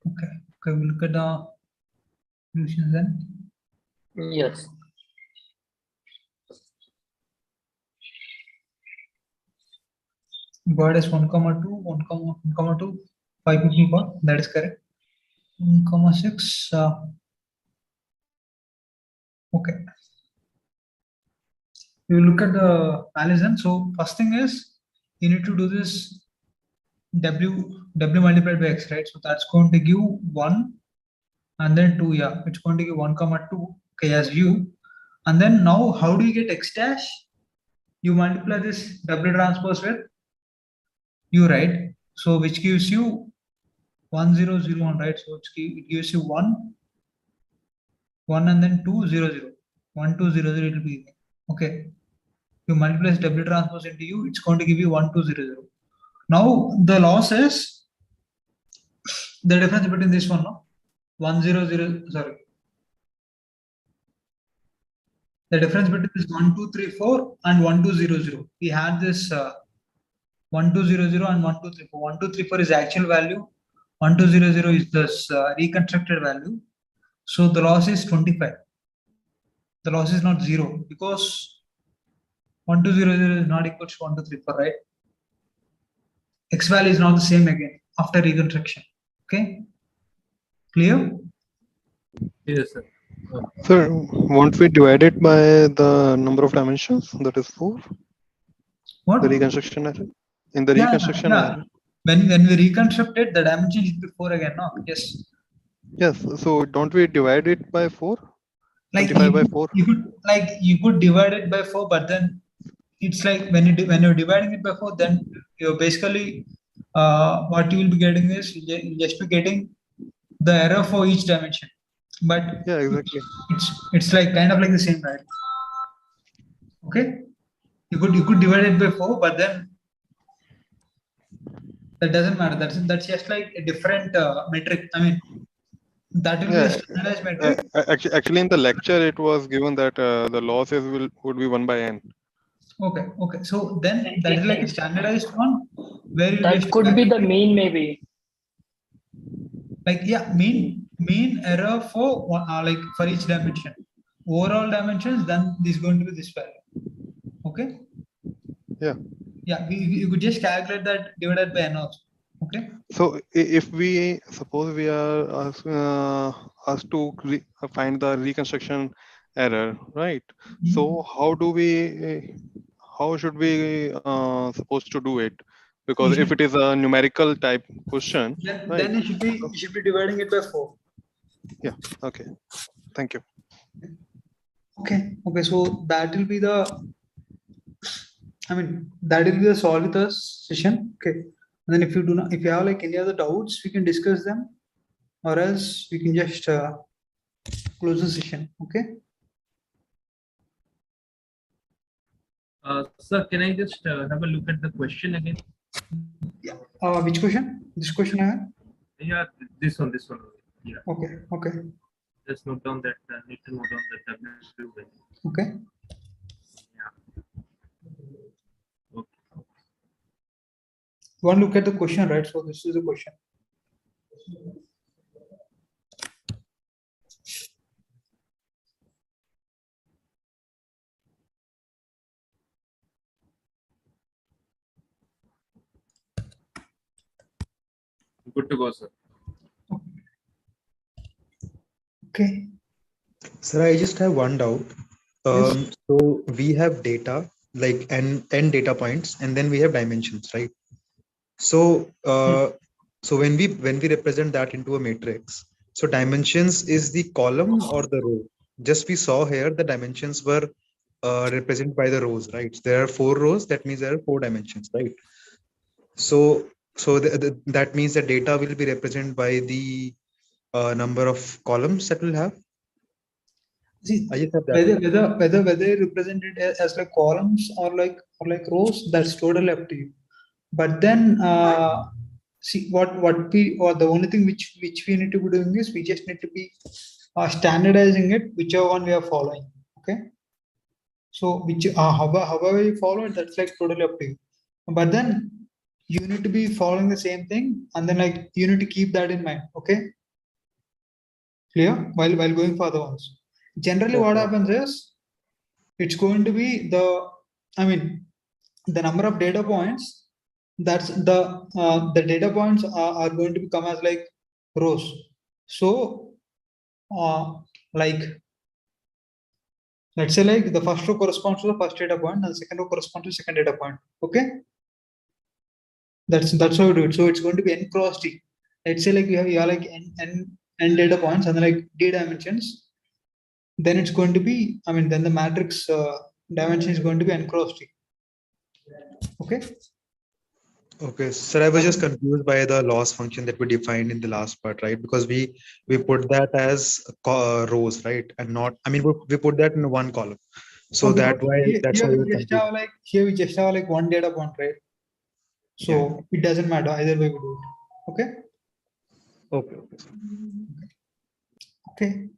Okay, okay, we'll look at the solutions then. Yes. God is 1, 2, 1, 2, 5 people got, that is correct. 1, 6. Okay. We will look at the Allison. So first thing is you need to do this W multiplied by X, right? So that's going to give 1 and then 2, yeah, it's going to give 1, 2, okay, as U. And then now how do you get X dash? You multiply this W transpose with U, right? So which gives you 1 0 0 1, right? So it gives you 1 1 and then 2 0 0 1 2 0 0, it will be okay. You multiply this W transpose into U, it's going to give you 1 2 0 0. Now the loss is the difference between this one, no? 1 0 0, sorry. The difference between this 1 2 3 4 and 1 2 0 0. We had this 1 2 0 0 and 1 2 3 4. 1 2 3 4 is actual value. 1 2 0 0 is this reconstructed value. So the loss is 25. The loss is not 0 because 1 2 0 0 is not equal to 1 2 3 4, right? X value is not the same again after reconstruction. Okay, clear? Yes, sir. Sir, won't we divide it by the number of dimensions? That is 4. What? The reconstruction array. In the reconstruction array. When we reconstruct it, the dimension is before again, no? Yes. Yes. So don't we divide it by 4? Like 25 by 4. You could divide it by 4, but then it's like when you're dividing it by 4, then you're basically what you will be getting is you'll just be getting the error for each dimension. But yeah, exactly. It's like kind of like the same, right? Okay. You could divide it by 4, but then that doesn't matter. That's just like a different metric. I mean, that will be a standardized metric. Actually, in the lecture, it was given that the losses would be 1 by n. Okay. Okay. So then that is like a standardized one where you that could be the mean maybe. like yeah, mean error for like for each dimension. Overall dimensions, then this is going to be this value. Okay. Yeah. Yeah, you could just calculate that divided by n also. Okay. So if we suppose we are asked to find the reconstruction error, right? So how should we supposed to do it? Because if it is a numerical type question, right? Then you should be dividing it by 4. Yeah. Okay. Thank you. Okay. Okay. So that will be the. I mean, that will be the solve with us session. Okay. And then if you have like any other doubts, we can discuss them, or else we can just close the session. Okay. Sir, can I just have a look at the question again? Yeah. Which question? This question I have? Yeah, this one. Yeah. Okay. Okay. Just note down that need to note down that W value. Okay. Okay. One look at the question, right? So this is the question. Good to go, sir. Okay. Sir, I just have one doubt. So we have data like n data points, and then we have dimensions, right? So so when we represent that into a matrix, so dimensions is the column or the row? Just we saw here the dimensions were represented by the rows, right? There are 4 rows. That means there are 4 dimensions, right? So that means the data will be represented by the number of columns that will have. See, I just have that. whether represented as like columns or like rows, that's totally up to you. But then see what we, or the only thing which we need to be doing is we just need to be standardizing it, whichever one we are following. Okay. So which however you follow it, that's like totally up to you. But then you need to be following the same thing, and then like you need to keep that in mind. Okay. Clear? While going for the ones. Generally, what happens is it's going to be the number of data points. That's the data points are going to become as like rows. So like let's say like the first row corresponds to the first data point, and the second row corresponds to the second data point. Okay. That's how we do it. So it's going to be n cross d. Let's say like you have like n data points and then like d dimensions. Then it's going to be, then the matrix dimension is going to be n cross d. Okay. Okay, sir, I was just confused by the loss function that we defined in the last part, right? Because we put that as rows, right? And not, we put that in one column. So that's why we have like, here we just have like one data point, right? So it doesn't matter either way we do it. Okay. Okay. Okay.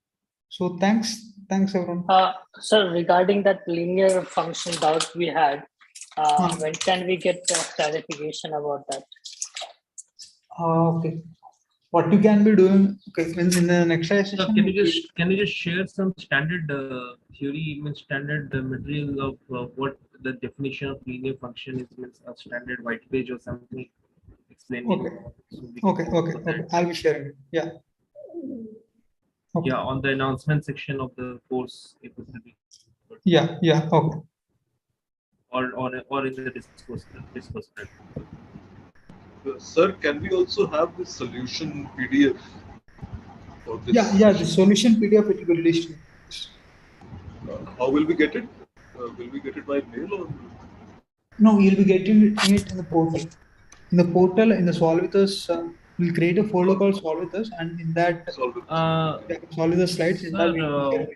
So thanks everyone. So regarding that linear function doubt we had, when can we get clarification about that? Okay. What you can be doing, okay, in the next session. So can you just share some standard theory, standard material of what the definition of linear function is, means a standard white page or something explaining. Okay. So okay. I'll be sharing it. Yeah. Okay. Yeah, on the announcement section of the course, it would be good. Yeah. Okay. Or in the discourse. Sir, can we also have the solution PDF for this? Yeah, the solution PDF it will be listed. How will we get it? Will we get it by mail or? No, you'll be getting it in the portal. In the portal, in the Solve with Us, we'll create a folder called Solve with Us, and in that Solve with Us slides. Sir, in that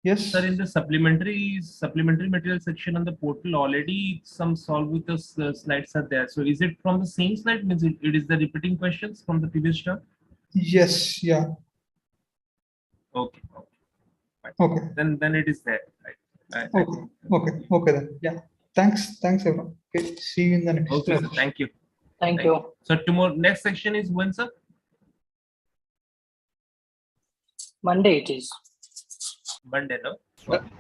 yes. Sir, in the supplementary material section on the portal, already some Solve with Us slides are there. So is it from the same slide? Means it is the repeating questions from the previous term? Yes. Yeah. Okay. Okay. Then it is there. Right. Okay then. Yeah. Thanks everyone. Okay. See you in the next. Okay, sir. Thank you. Thank you. So tomorrow, next section is when, sir? Monday it is. Monday, no?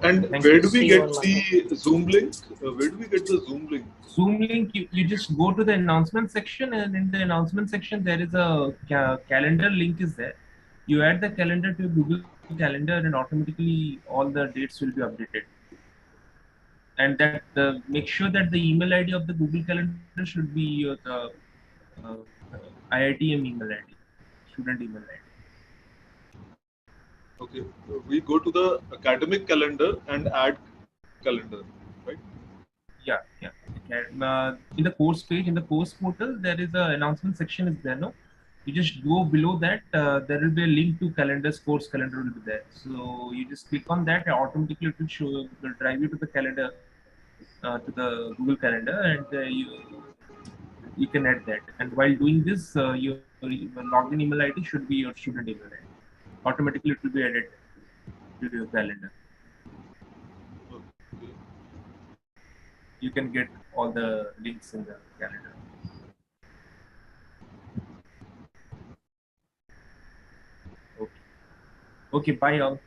And Thank where you. do we See you get on Monday. the Zoom link? Where do we get the Zoom link? Zoom link, you just go to the announcement section, and in the announcement section, there is a calendar link is there. You add the calendar to Google Calendar, and automatically all the dates will be updated. And that make sure that the email ID of the Google Calendar should be the IITM email ID, student email ID. Okay, we go to the academic calendar and add calendar, right? Yeah. In the course page, in the course portal, there is a announcement section is there, no? You just go below that, there will be a link to calendars, course calendar will be there. So you just click on that, and automatically it will show, it will drive you to the calendar, to the Google Calendar, and you can add that. And while doing this, your login email ID should be your student email ID. Automatically it will be added to your calendar. You can get all the links in the calendar. Okay. Okay, bye all.